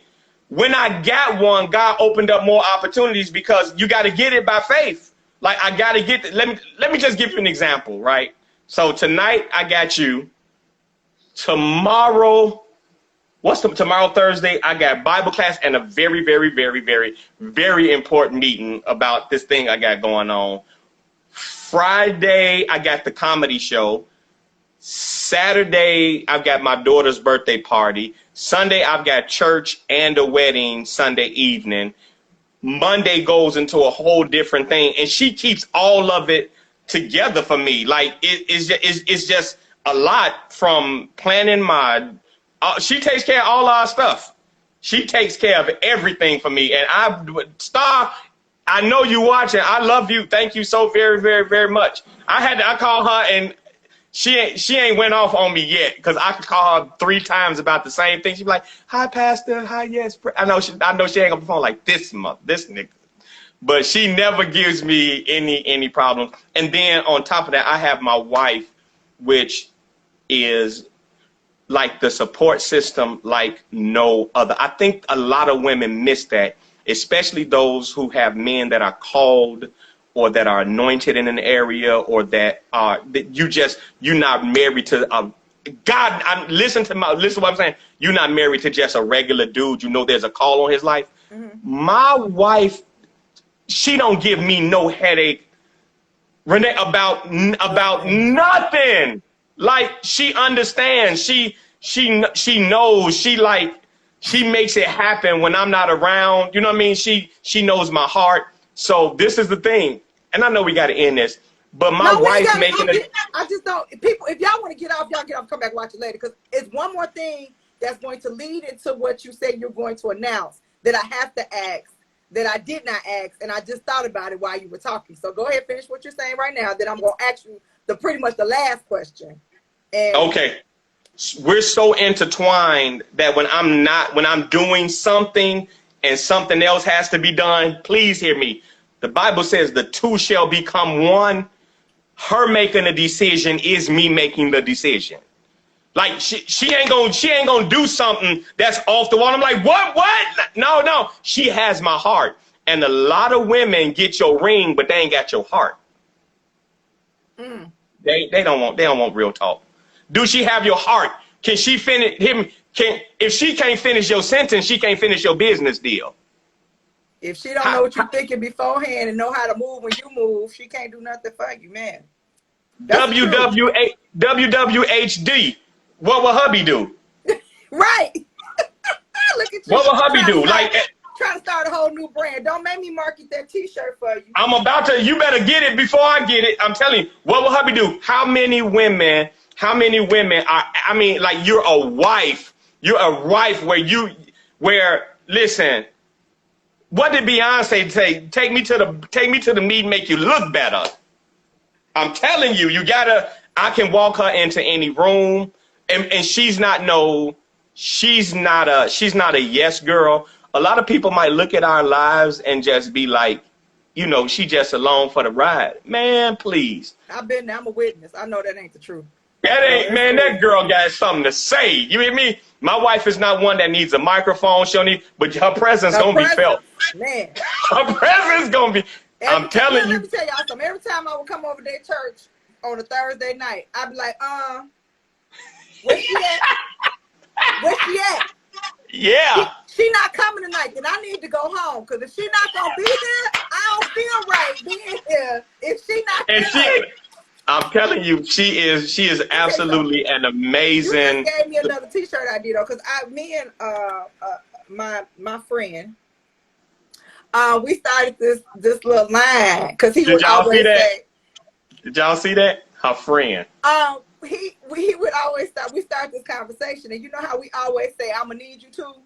When I got one, God opened up more opportunities because you got to get it by faith. Like I got to get. Let me just give you an example, right? So tonight I got you. Tomorrow. Tomorrow, Thursday, I got Bible class and a very, very, very, very, very important meeting about this thing I got going on. Friday, I got the comedy show. Saturday, I've got my daughter's birthday party. Sunday, I've got church and a wedding Sunday evening. Monday goes into a whole different thing. And she keeps all of it together for me. Like, it's just a lot from planning my... she takes care of all our stuff. She takes care of everything for me. And I know you watching. I love you. Thank you so very, very, very much. I call her and she ain't went off on me yet because I could call her 3 times about the same thing. She'd be like, "Hi, Pastor. Hi, yes." I know she ain't on the phone like this nigga. But she never gives me any problems. And then on top of that, I have my wife, which is like the support system like no other. I think a lot of women miss that, especially those who have men that are called or that are anointed in an area or that are you're not married to God. Listen to what I'm saying. You're not married to just a regular dude. You know there's a call on his life. Mm-hmm. My wife, she don't give me no headache, Renee, about nothing. Like she understands. She knows. She makes it happen when I'm not around. You know what I mean? She knows my heart. So this is the thing. And I know we got to end this, but my wife's making it. I just don't. People, if y'all want to get off, y'all get off. Come back and watch it later because it's one more thing that's going to lead into what you say you're going to announce that I have to ask that I did not ask, and I just thought about it while you were talking. So go ahead, finish what you're saying right now. Then I'm going to ask you pretty much the last question. Okay. We're so intertwined that when I'm doing something and something else has to be done, please hear me. The Bible says the two shall become one. Her making a decision is me making the decision. Like she ain't gonna do something that's off the wall. I'm like, what? No. She has my heart. And a lot of women get your ring, but they ain't got your heart. Mm. They don't want real talk. Do she have your heart? Can she finish him? If she can't finish your sentence, she can't finish your business deal. If she don't know what you're thinking beforehand and know how to move when you move, she can't do nothing for you, man. WWHD. What will hubby do? Right. Look at you. What will hubby do? Trying to start a whole new brand. Don't make me market that T-shirt for you. I'm about to. You better get it before I get it. I'm telling you. What will hubby do? How many women are? I mean, like you're a wife. You're a wife where listen. What did Beyonce say? Take me to the meet and make you look better. I'm telling you, I can walk her into any room, and she's not a yes girl. A lot of people might look at our lives and just be like, you know, she just along for the ride. Man, please. I've been there. I'm a witness. I know that ain't the truth. That girl got something to say. You hear me? My wife is not one that needs a microphone. But her presence gonna be felt. Man. Her presence gonna be. I'm telling you. Let me tell y'all something. Every time I would come over to their church on a Thursday night, I'd be like, where she at? Where she at? Yeah. She not coming tonight, then I need to go home. Because if she not gonna be here, I don't feel right being here. If she not here. I'm telling you, she is absolutely an amazing. You just gave me another T-shirt idea though, because me and my friend, we started this little line because he would always say. Did y'all see that? Her friend. He would always start. We start this conversation, and you know how we always say, "I'm gonna need you too."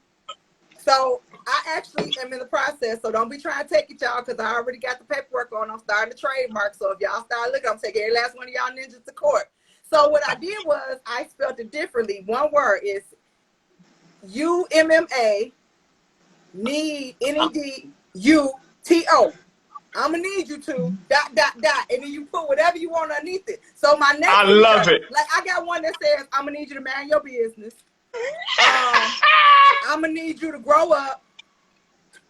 So I actually am in the process. So don't be trying to take it, y'all, because I already got the paperwork on. I'm starting to trademark. So if y'all start looking, I'm taking every last one of y'all ninjas to court. So what I did was I spelled it differently. One word is UMMA need NEDUTO. I'm gonna need you to ... and then you put whatever you want underneath it. So my next I love it. like I got one that says I'm gonna need you to mind your business. I'm gonna need you to grow up.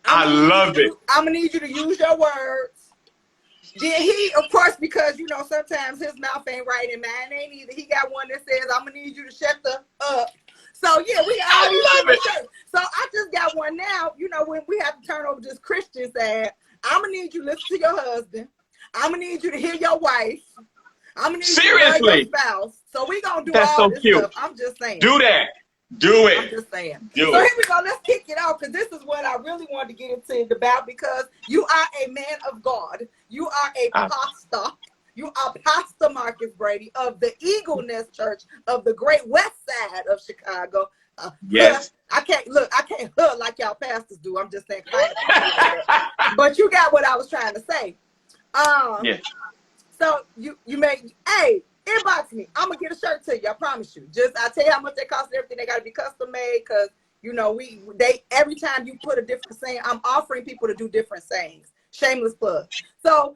I love it. I'm gonna need you to use your words. Then he, of course, because you know sometimes his mouth ain't right and mine ain't either. He got one that says I'm gonna need you to shut the up. So yeah, we got all these different shirts. So I just got one now. You know when we have to turn over this Christian side, I'm gonna need you to listen to your husband. I'm gonna need you to hear your wife. I'm gonna need you to love your spouse. So we gonna do all this stuff. I'm just saying. Do that. Do it. I'm just saying. Do so it. Here we go. Let's kick it off because this is what I really wanted to get into about because you are a man of God. You are a pastor. You are Pastor Marcus Brady of the Eagle Nest Church of the Great West Side of Chicago. Yes. I can't like y'all pastors do. I'm just saying. But you got what I was trying to say. Yeah. So you make inbox me. I'm gonna get a shirt to you. I promise you. I tell you how much they cost and everything. They gotta be custom made because you know every time you put a different saying, I'm offering people to do different sayings. Shameless plug. So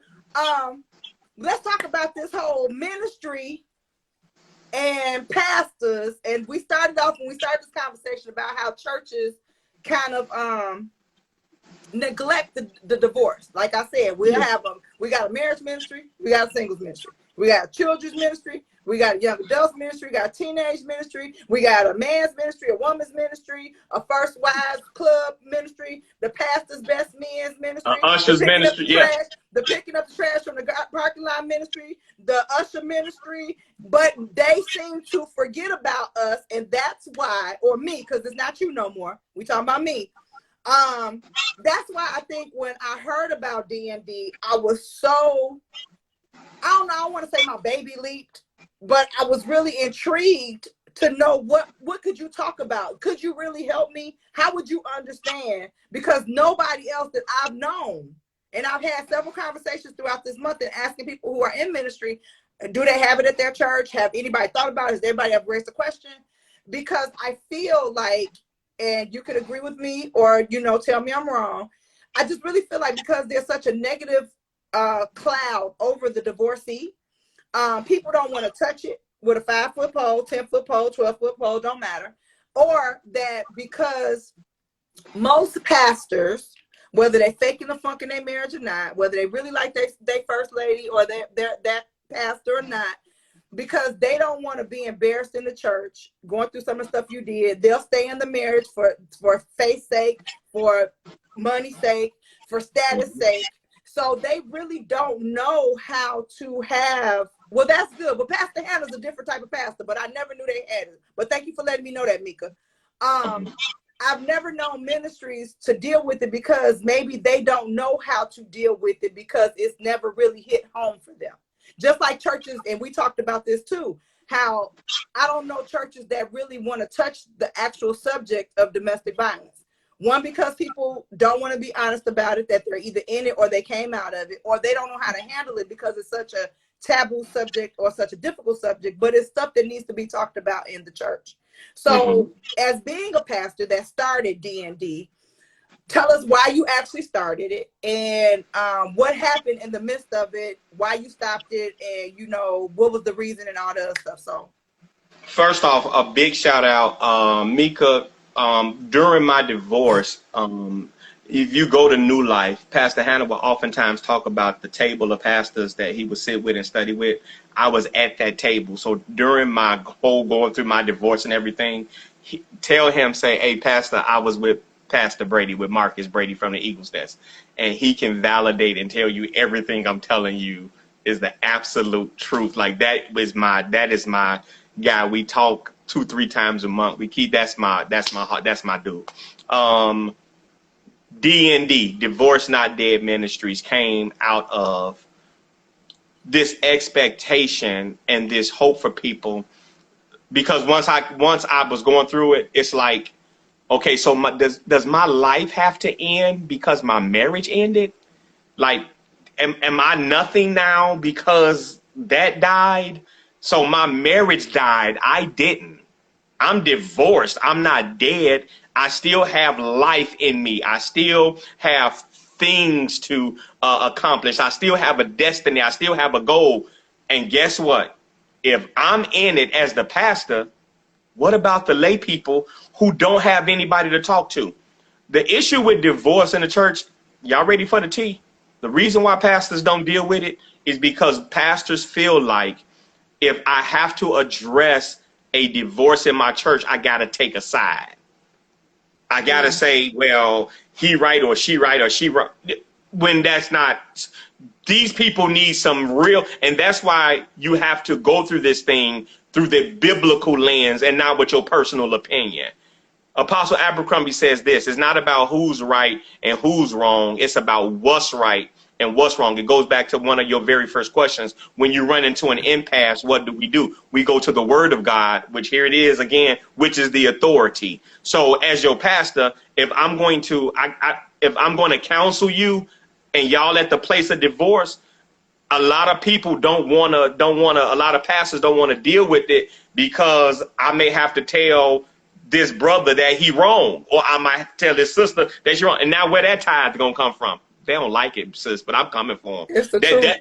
let's talk about this whole ministry and pastors. And we started off when we started this conversation about how churches kind of neglect the divorce. Like I said, we got a marriage ministry, we got a singles ministry, we got a children's ministry, we got a young adults ministry, we got a teenage ministry, we got a man's ministry, a woman's ministry, a first wives club ministry, the pastor's best men's ministry, usher's ministry, the picking up the trash from the parking lot ministry, the usher ministry, but they seem to forget about us, and that's why, or me, because it's not you no more. We talking about me. That's why I think when I heard about D&D, I was so, I don't know, I want to say my baby leaped, but I was really intrigued to know what could you talk about? Could you really help me? How would you understand? Because nobody else that I've known, and I've had several conversations throughout this month and asking people who are in ministry, do they have it at their church? Have anybody thought about it? Has everybody ever raised a question? Because I feel like, and you could agree with me or, you know, tell me I'm wrong. I just really feel like because there's such a negative cloud over the divorcee, people don't want to touch it with a 5-foot pole, 10-foot pole, 12-foot pole, don't matter. Or that because most pastors, whether they faking the funk in their marriage or not, whether they really like their first lady or they're that pastor or not, because they don't want to be embarrassed in the church, going through some of the stuff you did, they'll stay in the marriage for faith's sake, for money's sake, for status sake. So they really don't know how to have, well, that's good. But Pastor Hannah's a different type of pastor, but I never knew they had it. But thank you for letting me know that, Mika. I've never known ministries to deal with it because maybe they don't know how to deal with it because it's never really hit home for them. Just like churches, and we talked about this too, how I don't know churches that really want to touch the actual subject of domestic violence. One, because people don't want to be honest about it, that they're either in it or they came out of it, or they don't know how to handle it because it's such a taboo subject or such a difficult subject, but it's stuff that needs to be talked about in the church. So as being a pastor that started D&D, tell us why you actually started it and what happened in the midst of it, why you stopped it, and, you know, what was the reason and all the other stuff. So first off, a big shout out, Mika. During my divorce, if you go to New Life, Pastor Hannah will oftentimes talk about the table of pastors that he would sit with and study with. I was at that table. So during my whole going through my divorce and everything, tell him, say, hey, Pastor, I was with Pastor Brady, with Marcus Brady from the Eagles Nest. And he can validate and tell you everything I'm telling you is the absolute truth. Like that is my guy. We talk 2-3 times a month. We keep that's my heart. That's my dude. D&D, Divorce Not Dead Ministries, came out of this expectation and this hope for people, because once I was going through it, it's like, okay, so does my life have to end because my marriage ended? Like, am I nothing now because that died? So my marriage died. I didn't. I'm divorced. I'm not dead. I still have life in me. I still have things to accomplish. I still have a destiny. I still have a goal. And guess what? If I'm in it as the pastor, what about the lay people who don't have anybody to talk to? The issue with divorce in the church, y'all ready for the tea? The reason why pastors don't deal with it is because pastors feel like if I have to address a divorce in my church, I got to take a side. I got to say, well, he right or she right, when that's not. These people need some real, and that's why you have to go through this thing through the biblical lens and not with your personal opinion. Apostle Abercrombie says this: it's not about who's right and who's wrong. It's about what's right and what's wrong. It goes back to one of your very first questions. When you run into an impasse, what do? We go to the word of God, which here it is again, which is the authority. So as your pastor, if I'm going to, if I'm going to counsel you and y'all at the place of divorce, a lot of people don't want to, a lot of pastors don't want to deal with it because I may have to tell this brother that he wrong, or I might tell this sister that you're wrong. And now where that tide's going to come from? They don't like it, sis, but I'm coming for them. It's the truth.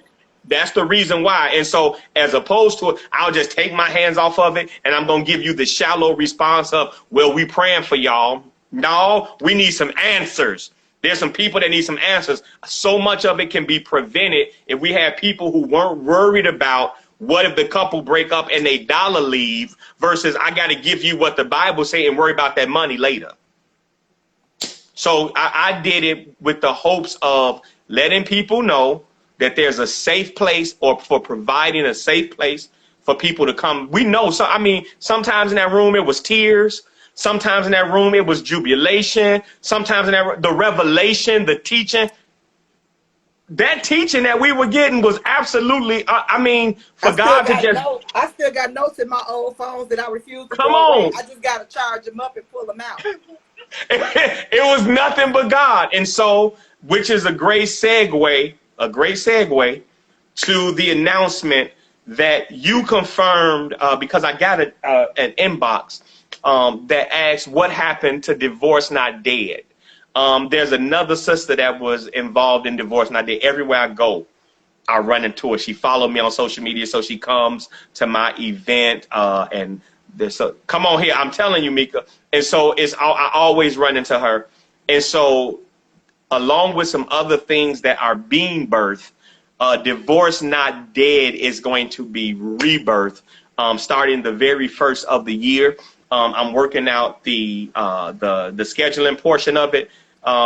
That's the reason why. And so as opposed to, I'll just take my hands off of it and I'm going to give you the shallow response of, well, we praying for y'all. No, we need some answers. There's some people that need some answers. So much of it can be prevented if we had people who weren't worried about what if the couple break up and they dollar leave versus I got to give you what the Bible say and worry about that money later. So I did it with the hopes of letting people know that there's a safe place, or for providing a safe place for people to come. We know, so I mean, sometimes in that room it was tears. Sometimes in that room it was jubilation. Sometimes in that the revelation, the teaching. That teaching that we were getting was absolutely, I mean, for God to just. I still got notes in my old phones that I refuse to come throw away. on. I just got to charge them up and pull them out. It was nothing but God. And so, which is a great segue to the announcement that you confirmed, because I got an inbox that asks what happened to Divorce Not Dead. There's another sister that was involved in Divorce Not Dead. Everywhere I go, I run into her. She followed me on social media, so she comes to my event, and this, come on here. I'm telling you, Mika. And so I always run into her. And so along with some other things that are being birthed, Divorce Not Dead is going to be rebirthed, starting the very first of the year. I'm working out the scheduling portion of it,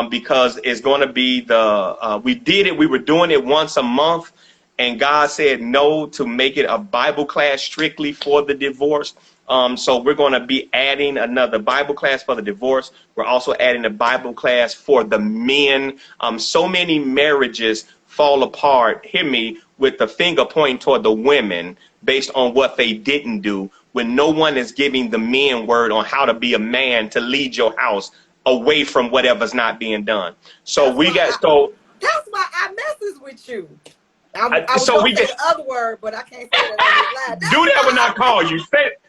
because it's going to be we were doing it once a month, and God said no to make it a Bible class strictly for the divorce. So we're going to be adding another Bible class for the divorce. We're also adding a Bible class for the men. So many marriages fall apart, hear me, with the finger pointing toward the women based on what they didn't do, when no one is giving the men word on how to be a man to lead your house away from whatever's not being done. So that's why I messes with you. I was going to say the other word, but I can't say that on this live. Do that when I call you. Say it.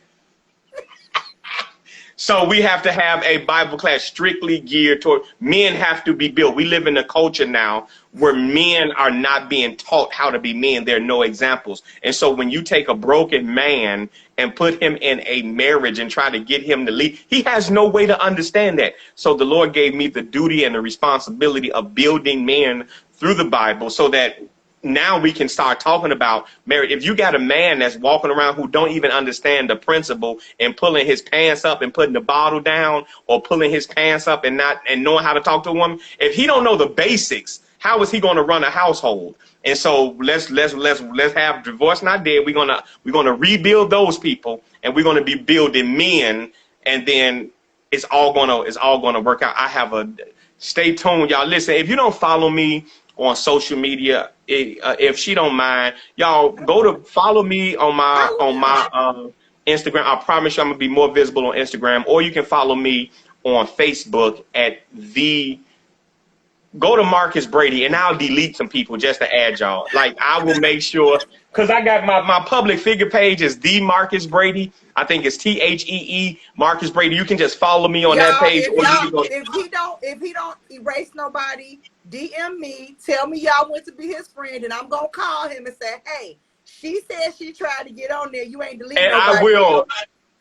So we have to have a Bible class strictly geared toward men. Have to be built. We live in a culture now where men are not being taught how to be men. There are no examples. And so when you take a broken man and put him in a marriage and try to get him to lead, he has no way to understand that. So the Lord gave me the duty and the responsibility of building men through the Bible so that now we can start talking about marriage. If you got a man that's walking around who don't even understand the principle and pulling his pants up and putting the bottle down, or pulling his pants up and knowing how to talk to a woman, if he don't know the basics, how is he going to run a household? And so let's have Divorce Not Dead. We're gonna rebuild those people, and we're gonna be building men, and then it's all gonna work out. Stay tuned, y'all. Listen, if you don't follow me on social media, if she don't mind, y'all go to follow me on my Instagram. I promise you I'm gonna be more visible on Instagram, or you can follow me on Facebook at go to Marcus Brady, and I'll delete some people just to add y'all. Like, I will make sure, because I got my public figure page is the Marcus Brady. I think it's THEE Marcus Brady. You can just follow me on that page, or you can go. If he don't erase nobody, DM me, tell me y'all want to be his friend, and I'm gonna call him and say, hey, she said she tried to get on there. You ain't deleting And nobody.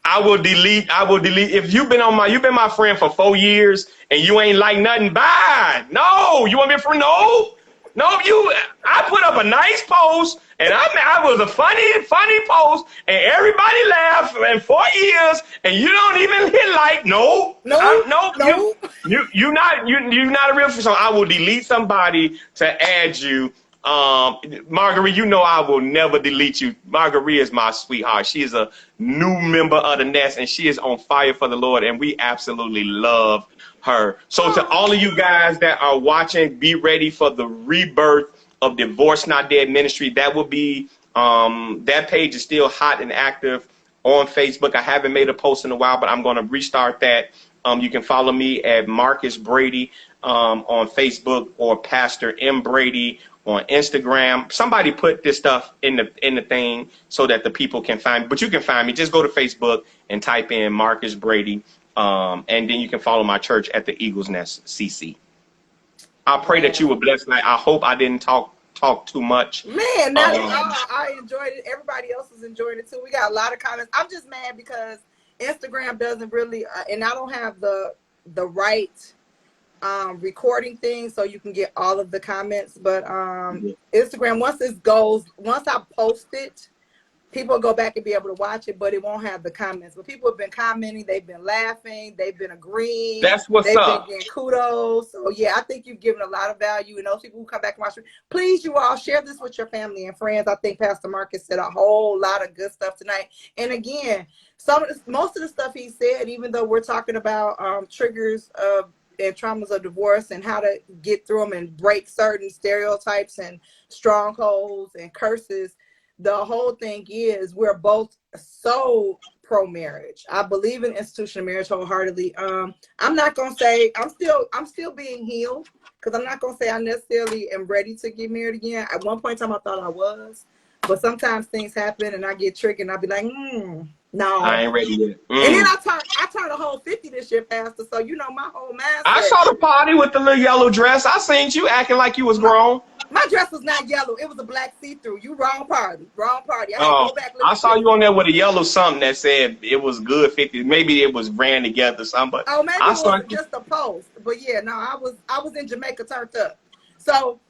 I will delete. If you've been my friend for 4 years and you ain't like nothing, bye. No, you want me a friend? No. I put up a nice post and I was a funny post and everybody laughed in 4 years and you don't even hit like, no. You're not a real friend. So I will delete somebody to add you. Marguerite, you know I will never delete you. Marguerite is my sweetheart. She is a new member of the nest, and she is on fire for the Lord, and we absolutely love her. So to all of you guys that are watching, be ready for the rebirth of Divorce Not Dead Ministry. That will be, that page is still hot and active on Facebook. I haven't made a post in a while, but I'm going to restart that. You can follow me at Marcus Brady on Facebook, or Pastor M. Brady on Instagram. Somebody put this stuff in the thing so that the people can find me. But you can find me. Just go to Facebook and type in Marcus Brady. And then you can follow my church at the Eagle's Nest CC. I pray that you were blessed. I hope I didn't talk too much. Man, I enjoyed it. Everybody else is enjoying it too. We got a lot of comments. I'm just mad because Instagram doesn't really, and I don't have the right recording thing so you can get all of the comments. But Instagram, once I post it, people go back and be able to watch it, but it won't have the comments. But people have been commenting, they've been laughing, they've been agreeing. That's what's they've up. Been getting kudos. So yeah, I think you've given a lot of value, and those people who come back and watch it, please, you all share this with your family and friends. I think Pastor Marcus said a whole lot of good stuff tonight. And again, most of the stuff he said, even though we're talking about triggers of and traumas of divorce and how to get through them and break certain stereotypes and strongholds and curses, the whole thing is we're both so pro-marriage. I believe in institutional marriage wholeheartedly. I'm not gonna say I'm still being healed, because I'm not gonna say I necessarily am ready to get married again. At one point in time I thought I was, but sometimes things happen and I get tricked and I'll be like, no, I ain't ready yet. And then I turned a whole 50 this year, Pastor. So you know my whole mindset. I saw the party with the little yellow dress. I seen you acting like you was grown. My dress was not yellow. It was a black see-through. You wrong party. I saw you on there with a yellow something that said it was good 50. Maybe it was ran together or something. But maybe it was just a post. But yeah, no, I was in Jamaica turned up. So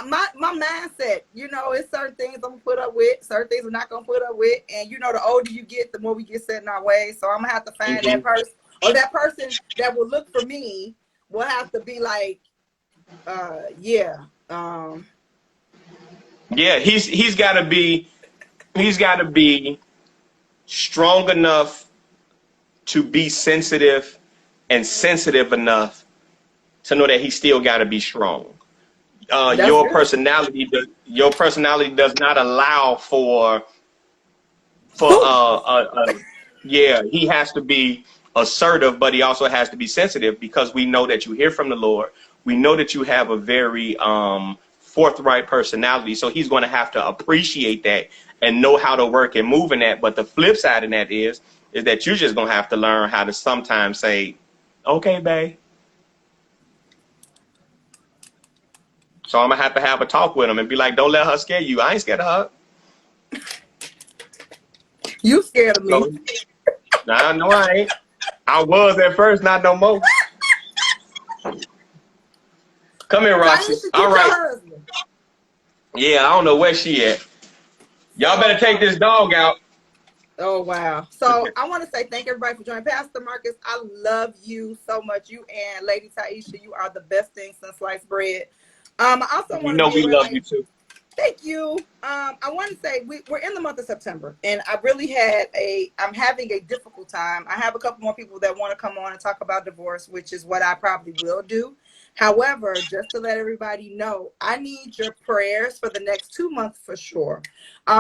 my mindset, it's certain things I'm gonna put up with, certain things I'm not gonna put up with, and the older you get, the more we get set in our ways. So I'm gonna have to find that person, or that person that will look for me will have to be like, yeah, he's got to be strong enough to be sensitive, and sensitive enough to know that he still got to be strong. Your personality does not allow for he has to be assertive, but he also has to be sensitive, because we know that you hear from the Lord. We know that you have a very forthright personality, so he's going to have to appreciate that and know how to work and move in that. But the flip side of that is that you're just going to have to learn how to sometimes say, okay, babe. So I'm going to have a talk with him and be like, don't let her scare you. I ain't scared of her. You scared of me. Nah, no, I ain't. I was at first, not no more. Come here, Roxy. All right. Yeah, I don't know where she at. Y'all better take this dog out. Oh, wow. So I want to say thank everybody for joining. Pastor Marcus, I love you so much. You and Lady Taisha, you are the best thing since sliced bread. I also want to we love you too. Thank you. I want to say we're in the month of September, and I'm having a difficult time. I have a couple more people that want to come on and talk about divorce, which is what I probably will do. However, just to let everybody know, I need your prayers for the next 2 months for sure.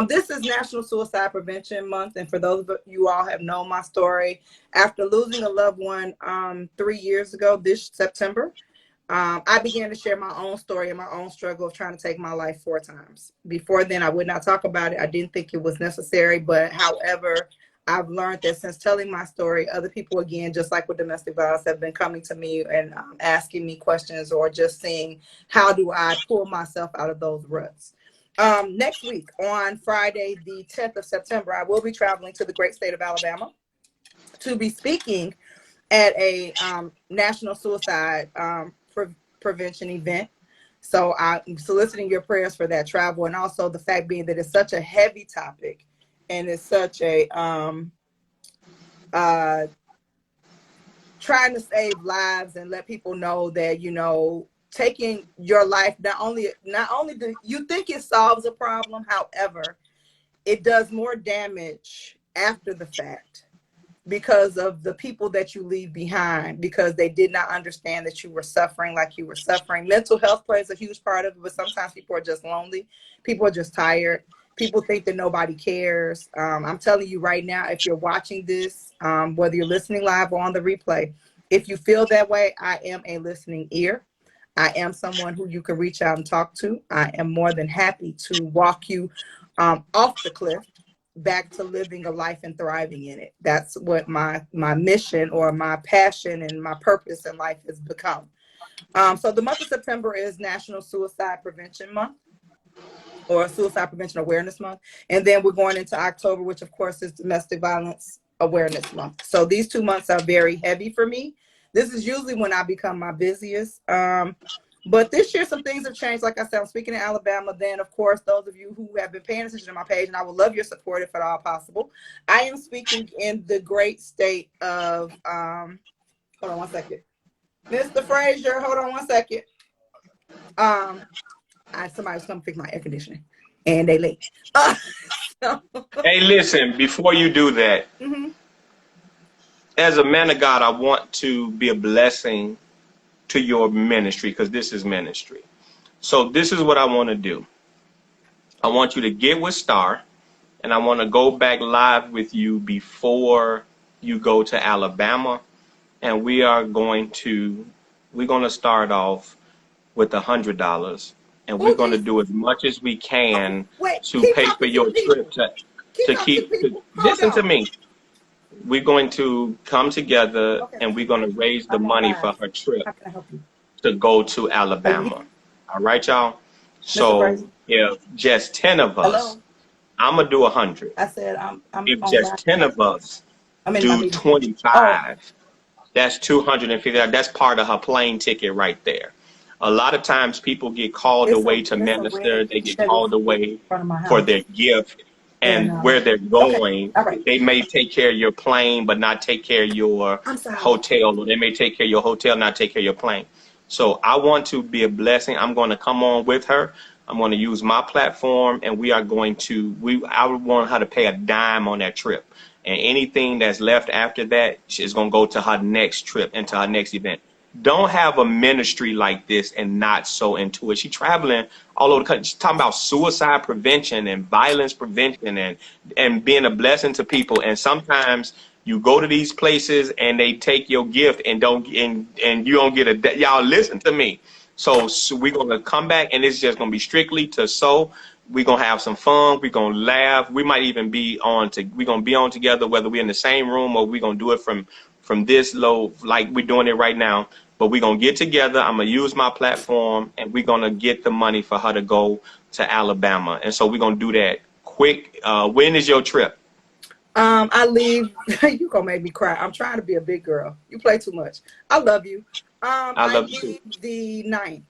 This is National Suicide Prevention Month, and for those of you all have known my story, after losing a loved one 3 years ago this September, I began to share my own story and my own struggle of trying to take my life 4 times. Before then, I would not talk about it. I didn't think it was necessary. But however, I've learned that since telling my story, other people, again, just like with domestic violence, have been coming to me and asking me questions, or just seeing how do I pull myself out of those ruts. Next week, on Friday, the 10th of September, I will be traveling to the great state of Alabama to be speaking at a national suicide prevention event. So I'm soliciting your prayers for that travel, and also the fact being that it's such a heavy topic, and it's such a trying to save lives and let people know that, you know, taking your life, not only do you think it solves a problem, however, it does more damage after the fact, because of the people that you leave behind, because they did not understand that you were suffering like you were suffering. Mental health plays a huge part of it, but sometimes people are just lonely. People are just tired. People think that nobody cares. I'm telling you right now, if you're watching this, whether you're listening live or on the replay, if you feel that way, I am a listening ear. I am someone who you can reach out and talk to. I am more than happy to walk you off the cliff back to living a life and thriving in it. That's what my mission or my passion and my purpose in life has become. So the month of September is National Suicide Prevention Month, or Suicide Prevention Awareness Month. And then we're going into October, which of course is Domestic Violence Awareness Month. So these 2 months are very heavy for me. This is usually when I become my busiest. But this year, some things have changed. Like I said, I'm speaking in Alabama. Then, of course, those of you who have been paying attention to my page, and I would love your support if at all possible, I am speaking in the great state of, hold on one second. Mr. Frazier, hold on one second. Somebody's come fix my air conditioning, and they late. Hey, listen, before you do that, as a man of God, I want to be a blessing to your ministry, because this is ministry. So this is what I want to do. I want you to get with Star, and I want to go back live with you before you go to Alabama, and we're going to start off with $100, and we're going to do as much as we can to pay for your trip listen to me. We're going to come together, and we're going to raise the money for her trip to go to Alabama. All right, y'all? So if just 10 of us, I'm going to do 100. I said, if just 10 of us do 25, that's 250. That's part of her plane ticket right there. A lot of times people get called away to minister. They get called away for their gift. And where they're going, they may take care of your plane, but not take care of your hotel. Or they may take care of your hotel, not take care of your plane. So I want to be a blessing. I'm going to come on with her. I'm going to use my platform, and we are going to, I would want her to pay a dime on that trip. And anything that's left after that is going to go to her next trip and to her next event. Don't have a ministry like this and not so into it. She's traveling all over the country. She's talking about suicide prevention and violence prevention and being a blessing to people. And sometimes you go to these places and they take your gift and you don't get a, y'all listen to me. So we're going to come back, and it's just going to be strictly to sow. We're going to have some fun. We're going to laugh. We might even be on together, whether we're in the same room or we're going to do it from this low, like we're doing it right now. But we're going to get together. I'm going to use my platform, and we're going to get the money for her to go to Alabama. And so we're going to do that quick. When is your trip? I leave. You going to make me cry. I'm trying to be a big girl. You play too much. I love you. I love you the 9th.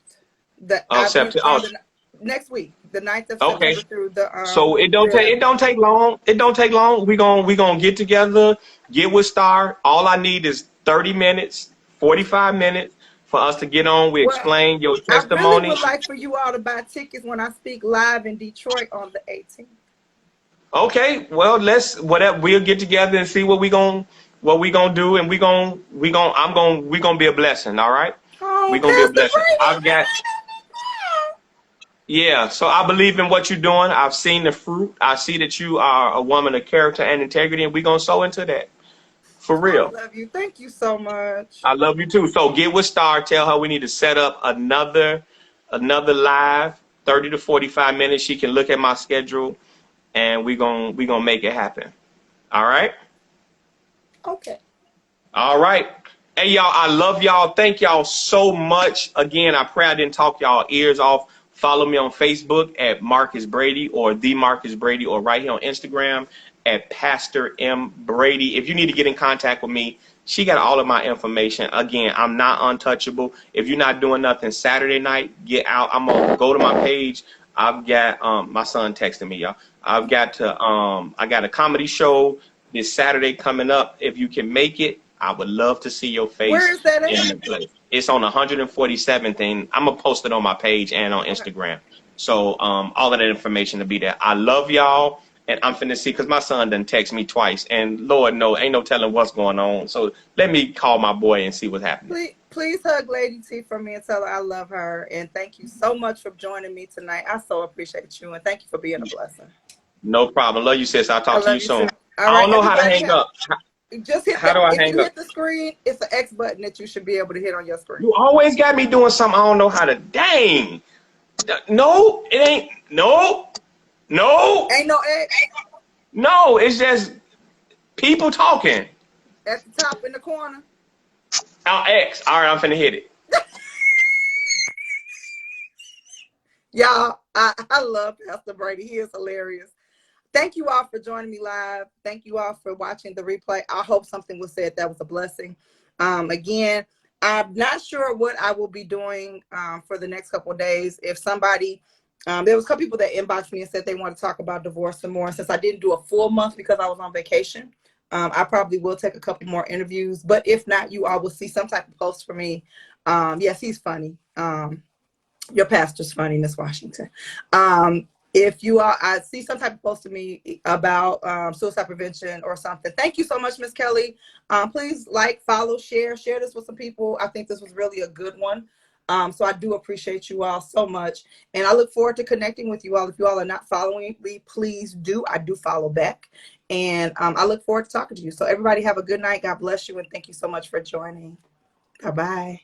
Next week, the 9th of September through the. So it don't take long. It don't take long. We gonna get together, get with Star. All I need is 30 minutes, 45 minutes for us to get on. We explain your testimony. I really would like for you all to buy tickets when I speak live in Detroit on the 18th. Okay, well we'll get together and see what we gonna do, and we gonna be a blessing. All right, we gonna be a blessing. Yeah, so I believe in what you're doing. I've seen the fruit. I see that you are a woman of character and integrity, and we're going to sow into that. For real. I love you. Thank you so much. I love you too. So get with Star. Tell her we need to set up another live, 30 to 45 minutes. She can look at my schedule, and we gonna make it happen. All right. Okay. All right. Hey, y'all, I love y'all. Thank y'all so much. Again, I pray I didn't talk y'all ears off. Follow me on Facebook at Marcus Brady or The Marcus Brady, or right here on Instagram at Pastor M. Brady. If you need to get in contact with me, she got all of my information. Again, I'm not untouchable. If you're not doing nothing Saturday night, get out. I'm going to go to my page. I've got my son texting me, y'all. I got a comedy show this Saturday coming up. If you can make it, I would love to see your face. Where is that in the place. It's on 147th, and I'm gonna post it on my page and on Instagram. So all of that information will be there. I love y'all, and I'm finna see, because my son done text me twice, and Lord no, ain't no telling what's going on. So let me call my boy and see what's happening. Please hug Lady T for me and tell her I love her. And thank you so much for joining me tonight. I so appreciate you, and thank you for being a blessing. No problem. Love you, sis. I'll talk to you soon. All I right, don't know how to hang up. Just hit How do I hang if you up? hit the screen, it's the X button that you should be able to hit on your screen. You always got me doing something I don't know how to. Dang. No, it ain't. No. Ain't no X No, it's just people talking. at the top in the corner. Oh, X. All right, I'm finna hit it. Y'all, I love Pastor Brady. He is hilarious. Thank you all for joining me live. Thank you all for watching the replay. I hope something was said that was a blessing. Again, I'm not sure what I will be doing for the next couple of days. If somebody, there was a couple people that inboxed me and said they want to talk about divorce some more. And since I didn't do a full month because I was on vacation, I probably will take a couple more interviews. But if not, you all will see some type of post for me. Yes, he's funny. Your pastor's funny, Miss Washington. If you are, I see some type of post to me about suicide prevention or something. Thank you so much, Miss Kelly. Please like, follow, share this with some people. I think this was really a good one. So I do appreciate you all so much. And I look forward to connecting with you all. If you all are not following me, please do. I do follow back. And I look forward to talking to you. So everybody have a good night. God bless you. And thank you so much for joining. Bye-bye.